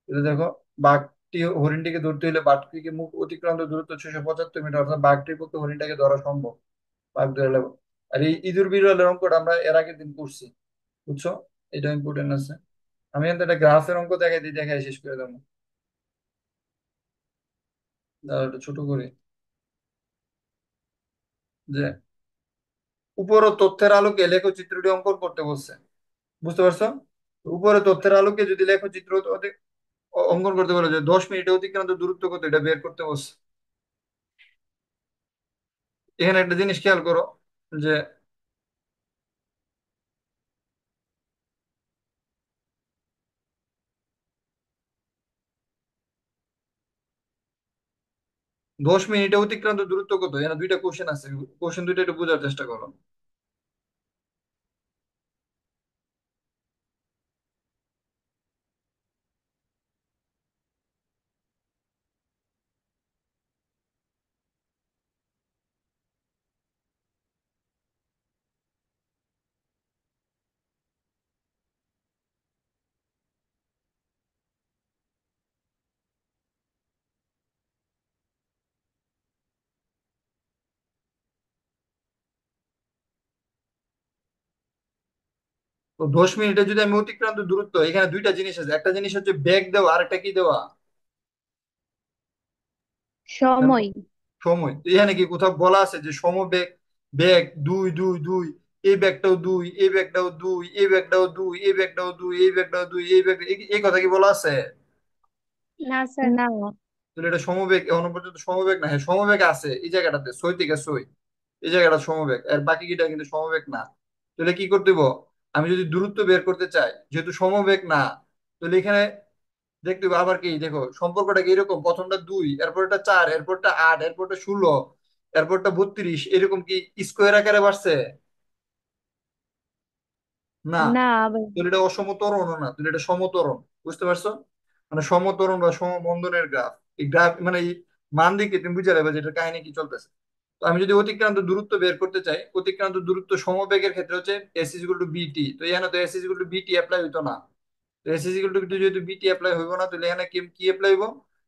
এটা দেখো, বাঘটি হরিণটিকে ধরতে হলে বাঘটিকে মুখ অতিক্রান্ত দূরত্ব 675 মিটার, অর্থাৎ বাঘটির পক্ষে হরিণটাকে ধরা সম্ভব। বাঘ ধরে নেবো। আর এই ইঁদুর বিড়ালের অঙ্কটা আমরা এর আগের দিন করছি। বুঝছো? এটা ইম্পর্টেন্ট আছে। আমি কিন্তু একটা গ্রাফের অঙ্ক দেখাই দিই, দেখাই শেষ করে দেবো। দাঁড়াও, একটু ছোট করে। যে উপরও তথ্যের আলোকে লেখচিত্রটি অঙ্কন করতে বলছে। বুঝতে পারছো? উপরে তথ্যের আলোকে যদি লেখচিত্র অঙ্কন করতে বলে, যে 10 মিনিটে অতিক্রান্ত দূরত্ব কত, এটা বের করতে বলছে। এখানে একটা জিনিস খেয়াল করো, যে 10 মিনিটে অতিক্রান্ত দূরত্ব কত? এখানে দুইটা কোশ্চেন আছে। কোশ্চেন দুইটা একটু বোঝার চেষ্টা করো। তো 10 মিনিটে যদি আমি অতিক্রান্ত দূরত্ব, এখানে দুইটা জিনিস আছে। একটা জিনিস হচ্ছে বেগ দেওয়া, আর একটা কি দেওয়া? দেখো, সময়। সময়। তো এখানে কি কোথাও বলা আছে যে সমবেগ? বেগ দুই দুই দুই, এই ব্যাগটাও দুই, এই ব্যাগটাও দুই, এই ব্যাগটাও দুই, এই ব্যাগটাও দুই, এই ব্যাগটাও দুই, এই ব্যাগ, এই কথা কি বলা আছে? না স্যার। না। তাহলে এটা সমবেগ এখনো পর্যন্ত সমবেগ না? হ্যাঁ, সমবেগ আছে এই জায়গাটাতে, সই থেকে সই। এই জায়গাটা সমবেগ, আর বাকি কিটা কিন্তু সমবেগ না। তাহলে কি করতে দিব? আমি যদি দূরত্ব বের করতে চাই, যেহেতু সমবেগ না, তাহলে এখানে দেখতে হবে আবার কি, দেখো সম্পর্কটা কি এরকম, প্রথমটা 2, এরপরটা 4, এরপরটা 8, এরপরটা 16, এরপরটা 32, এরকম কি স্কোয়ার আকারে বাড়ছে? না। না ভাই। তাহলে এটা অসমতরণ না, তাহলে এটা সমতরণ। বুঝতে পারছো? মানে সমতরণ বা সমবন্ধনের গ্রাফ। এই গ্রাফ মানে এই মান দিকে তুমি বুঝে যাবে যে এটার কাহিনী কি চলতেছে। তো আমি যদি অতিক্রান্ত দূরত্ব বের করতে চাই, অতিক্রান্ত দূরত্ব সমবেগের ক্ষেত্রে হচ্ছে এস ইজ ইকুয়াল টু বিটি। তো এখানে তো এস ইজ ইকুয়াল টু বিটি অ্যাপ্লাই হইতো না। তো এস ইজ ইকুয়াল টু যেহেতু বিটি অ্যাপ্লাই হইব না, তাহলে এখানে কি কি অ্যাপ্লাই হইব?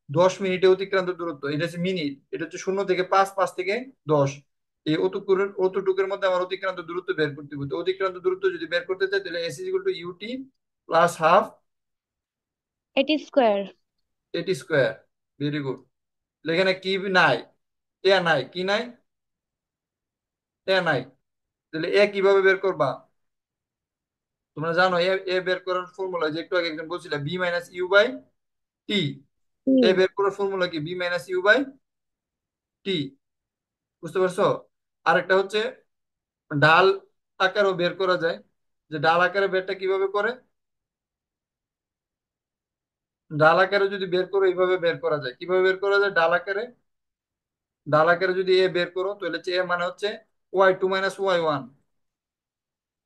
10 মিনিটে অতিক্রান্ত দূরত্ব, এটা হচ্ছে মিনিট, এটা হচ্ছে 0 থেকে 5, 5 থেকে 10। এই অতটুকুর মধ্যে আমার অতিক্রান্ত দূরত্ব বের করতে হবে। তো অতিক্রান্ত দূরত্ব যদি বের করতে চাই, তাহলে S is equal to UT plus half এটি square. AT square. Very good. এখানে কি নাই? এ নাই, কি নাই? এ নাই। তাহলে এ কিভাবে বের করবা? তোমরা জানো এ এ বের করার ফর্মুলা, যে একটু আগে একজন বলছিল B minus u by t. এ বের করার ফর্মুলা কি? বি মাইনাস ইউ বাই টি। বুঝতে পারছো? আরেকটা হচ্ছে ডাল আকারও বের করা যায়। যে ডাল আকারে বেরটা কিভাবে করে? ডাল আকারে যদি বের করো, এইভাবে বের করা যায়। কিভাবে বের করা যায় ডাল আকারে? ডাল আকারে যদি এ বের করো, তাহলে হচ্ছে এ মানে হচ্ছে y2 - y1,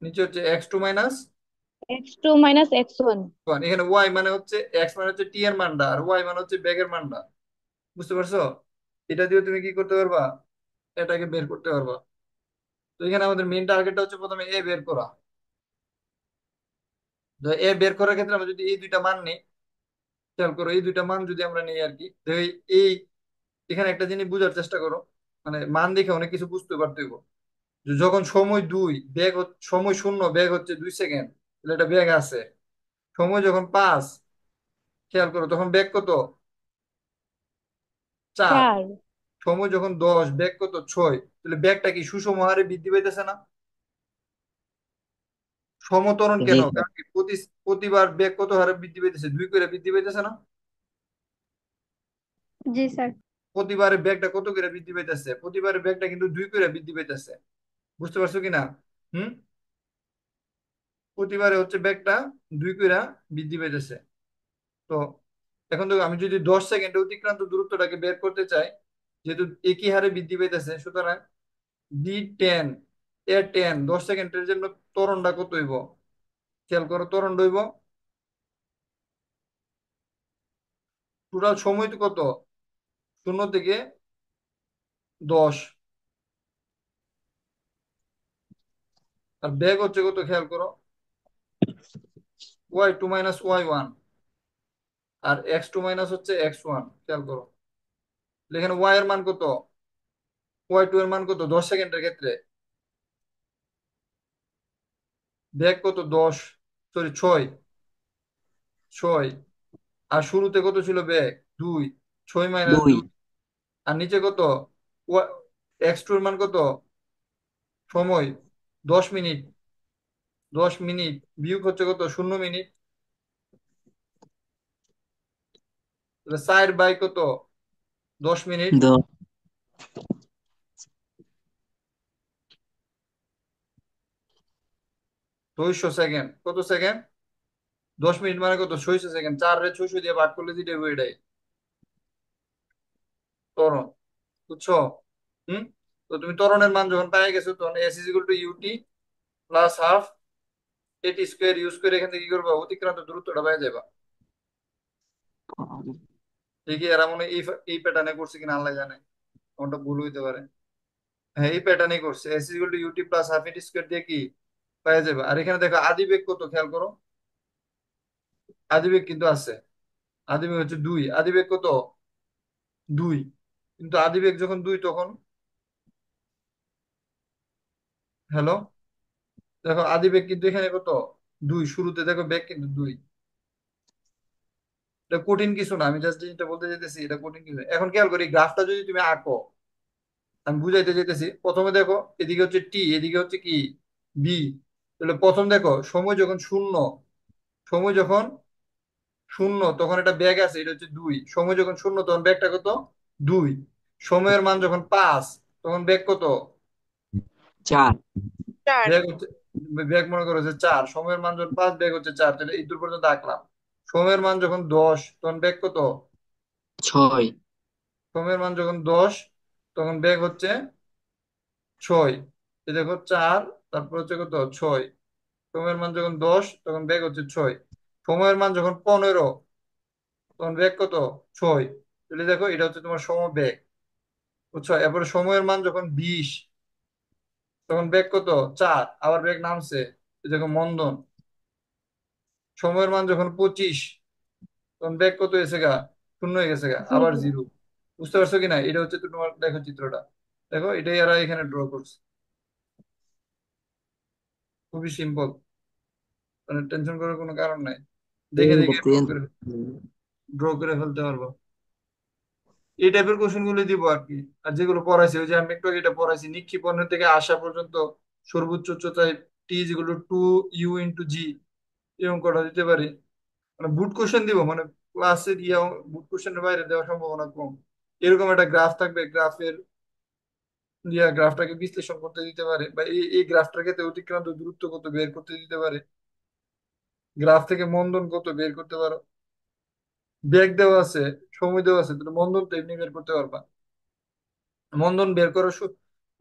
নিচে হচ্ছে x2 - x2 মাইনাস x1। 1। এখানে ওয়াই মানে হচ্ছে, এক্স মানে হচ্ছে টি এর মানটা, আর ওয়াই মানে হচ্ছে বেগের মানটা। বুঝতে পারছো? এটা দিয়ে তুমি কি করতে পারবা? এটাকে বের করতে পারবা। তো এখানে আমাদের মেইন টার্গেটটা হচ্ছে প্রথমে এ বের করা। তো এ বের করার ক্ষেত্রে আমরা যদি এই দুইটা মান নিই, খেয়াল করো, এই দুইটা মান যদি আমরা নিই আর কি, তো এই এখানে একটা জিনিস বোঝার চেষ্টা করো। মানে মান দেখে অনেক কিছু বুঝতে পারতে হইব। যে যখন সময় 2, সময় 0, বেগ হচ্ছে 2 সেকেন্ড, তাহলে এটা বেগ আছে। সময় যখন 5, খেয়াল করো, তখন বেগ কত? 4। 4। সময় যখন 10, বেগ কত? 6। তাহলে বেগটা কি সুষম হারে বৃদ্ধি পাইতেছে না? সমত্বরণ জি কেন? স্যার। কারণ কি প্রতিবার বেগ কত হারে বৃদ্ধি পাইতেছে? 2 করে বৃদ্ধি পাইতেছে না? জি স্যার। প্রতিবারে বেগটা কত করে বৃদ্ধি পাইতেছে? প্রতিবারে বেগটা কিন্তু 2 করে বৃদ্ধি পাইতেছে। বুঝতে পারছো কিনা? হুম। প্রতিবারে হচ্ছে বেগটা 2 করে বৃদ্ধি পাইতেছে। তো এখন তো আমি যদি 10 সেকেন্ডে অতিক্রান্ত দূরত্বটাকে বের করতে চাই, যেহেতু একই হারে বৃদ্ধি পাইতেছে, সুতরাং d10 এর 10 সেকেন্ডের জন্য ত্বরণটা কত হইব? খেয়াল করো, ত্বরণ হইব টোটাল সময় তো কত? 0 থেকে 10। আর বেগ হচ্ছে কত? খেয়াল করো, y2 - y1, আর x2 হচ্ছে x1। খেয়াল করো, এখানে y এর মান কত? y2 এর মান কত 10 সেকেন্ডের ক্ষেত্রে? বেগ কত? 10, সরি 6। 6। আর শুরুতে কত ছিল বেগ? 2। 6 মাইনাস 2। 2। আর নিচে কত? x2 এর মান কত? সময় 10 মিনিট। 10 মিনিট বিয়োগ হচ্ছে কত? 0 মিনিট। 4 বাই কত? 10 মিনিট। 10। 600 সেকেন্ড। কত সেকেন্ড? 10 মিনিট মানে কত? 600 সেকেন্ড। 4 রে 600 দিয়ে ভাগ করলে যেটা হইব এটাই ত্বরণ। বুঝছো? হুম। তো তুমি ত্বরণের মান যখন পেয়ে গেছো, তখন S is equal to UT plus half এটি স্কোয়ার ইউজ করে এখান থেকে কি করবা? অতিক্রান্ত দূরত্বটা পেয়ে যাবা। ঠিকই। এরা মনে হয় এই প্যাটার্নে করছে কিনা আল্লাহ জানে, কোনটা ভুল হইতে পারে। হ্যাঁ, এই প্যাটার্নে করছে। S is equal to UT plus half এটি স্কোয়ার দিয়ে কি পেয়ে যাবে। আর এখানে দেখো আদি বেগ কত? খেয়াল করো, আদি বেগ কিন্তু আছে। আদি বেগ হচ্ছে 2। আদি বেগ কত? 2। কিন্তু আদি বেগ যখন 2, তখন হ্যালো, দেখো আদি বেগ কিন্তু এখানে কত? 2। শুরুতে দেখো বেগ কিন্তু 2। এটা কঠিন কিছু না, আমি জাস্ট যেটা বলতে চাইতেছি, এটা কঠিন কিছু না। এখন খেয়াল করি, গ্রাফটা যদি তুমি আঁকো, আমি বুঝাইতে চাইতেছি। প্রথমে দেখো, এদিকে হচ্ছে টি, এদিকে হচ্ছে কি বি। তাহলে প্রথম দেখো, সময় যখন শূন্য তখন এটা ব্যাগ আছে, এটা হচ্ছে 2। সময় যখন 0 তখন ব্যাগটা কত? 2। সময়ের মান যখন 5, তখন ব্যাগ কত? 4। 4। ব্যাগ হচ্ছে, ব্যাগ মনে করো যে 4। সময়ের মান যখন 5, ব্যাগ হচ্ছে 4। তাহলে এই দূর পর্যন্ত আঁকলাম। সময়ের মান যখন 10, তখন ব্যাগ কত? 6। সময়ের মান যখন 10, তখন ব্যাগ হচ্ছে 6। এই দেখো 4, তারপর হচ্ছে কত? 6। সময়ের মান যখন 10, তখন ব্যাগ হচ্ছে 6। সময়ের মান যখন 15, তখন ব্যাগ কত? 6। তাহলে দেখো এটা হচ্ছে তোমার সমবেগ। বুঝছো? এরপরে সময়ের মান যখন 20, তখন বেগ কত? 4, আবার বেগ নামছে। এই দেখো মন্দন। সময়ের মান যখন 25, তখন বেগ কত হয়েছে গা? শূন্য হয়ে গেছে গা, আবার জিরো। 0। বুঝতে পারছো কিনা? এটা হচ্ছে তোমার, দেখো চিত্রটা, দেখো এটাই এরা এখানে ড্র করছে। খুবই সিম্পল, মানে টেনশন করার কোনো কারণ নাই। দেখে দেখে করতেছেন। ড্র করে ফেলতে পারবো। এই টাইপের কোশ্চেন গুলো দিব আর কি। আর যেগুলো পড়াইছি, ওই যে আমি একটু আগে এটা পড়াইছি, নিক্ষিপণ থেকে আসা পর্যন্ত সর্বোচ্চ উচ্চতায় টি যেগুলো 2u × g, এরকম করা দিতে পারি। মানে বুট কোশ্চেন দিব, মানে ক্লাসে দিয়া বুট কোশ্চেনের বাইরে দেওয়ার সম্ভাবনা কম। এরকম একটা গ্রাফ থাকবে, গ্রাফের দিয়া গ্রাফটাকে বিশ্লেষণ করতে দিতে পারে, বা এই গ্রাফটার ক্ষেত্রে অতিক্রান্ত দূরত্ব কত বের করতে দিতে পারে। গ্রাফ থেকে মন্দন কত বের করতে পারো, বেগ দেওয়া আছে, সময় দেওয়া আছে, তুমি মন্দন তো এমনি বের করতে পারবা। মন্দন বের করার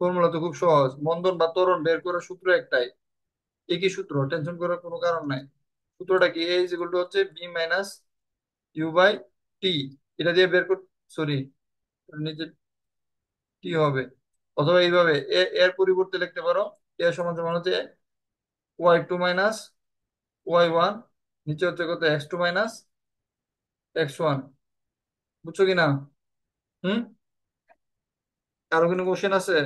ফর্মুলা তো খুব সহজ, মন্দন বা ত্বরণ বের করার সূত্র একটাই, একই সূত্র, টেনশন করার কোনো কারণ নাই। সূত্রটা কি? এ ইজ ইকুয়াল টু হচ্ছে b - u/t। এটা দিয়ে বের কর, সরি, নিচে টি হবে। অথবা এইভাবে এর পরিবর্তে লিখতে পারো, এ সমান সমান হচ্ছে y2 - y1, নিচে হচ্ছে কত? x2 - x1। বুঝছো কি না? হুম? কারো কোনো কোশ্চেন আছে?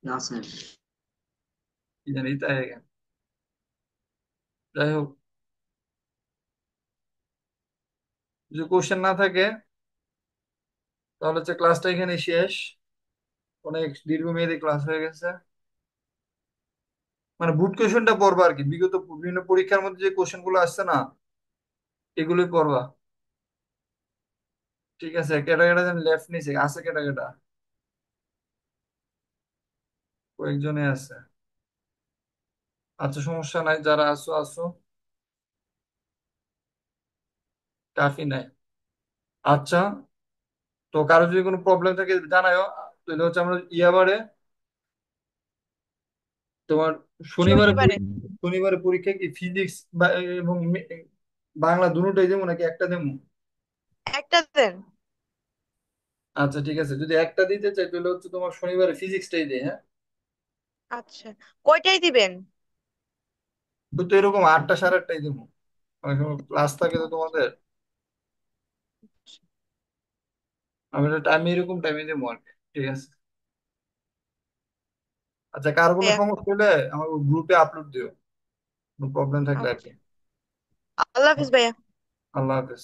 না স্যার। কি জানি, তাই যাই হোক, যদি কোশ্চেন না থাকে তাহলে হচ্ছে ক্লাসটা এখানে শেষ। অনেক দীর্ঘমেয়াদী ক্লাস হয়ে গেছে। মানে বুট কোশ্চেনটা পড়বা আর কি, বিগত বিভিন্ন পরীক্ষার মধ্যে যে কোশ্চেন গুলো আসছে না, এগুলোই পড়বা। ঠিক আছে? কেটা কেটা যেন লেফট নিচে আছে, কেটা কেটা কয়েকজনে আছে। আচ্ছা, সমস্যা নাই, যারা আসো আসো, কাফি নাই। আচ্ছা, তো কারো যদি কোনো প্রবলেম থাকে জানাও। তাহলে হচ্ছে আমরা ইয়াবারে তোমার শনিবারে শনিবারে শনিবারে পরীক্ষা কি ফিজিক্স বা এবং বাংলা দুটোই দেবো নাকি একটা দেবো? একটা দেন। আচ্ছা ঠিক আছে, যদি একটা দিতে চাই তাহলে হচ্ছে তোমার শনিবারে ফিজিক্সটাই দেয়, হ্যাঁ। আচ্ছা, কয়টাই দিবেন? তো এরকম 8টা 8:30টাই দেবো, অনেক সময় ক্লাস থাকে তো তোমাদের। আমি টাইম এরকম টাইমে দেবো আর কি। ঠিক আছে। আচ্ছা, কার কোনো ভাইয়া, সমস্যা হলে আমার গ্রুপে আপলোড দিও, কোনো প্রবলেম থাকলে আর আচ্ছা, কি। আল্লাহ হাফিজ ভাইয়া। আল্লাহ হাফেজ।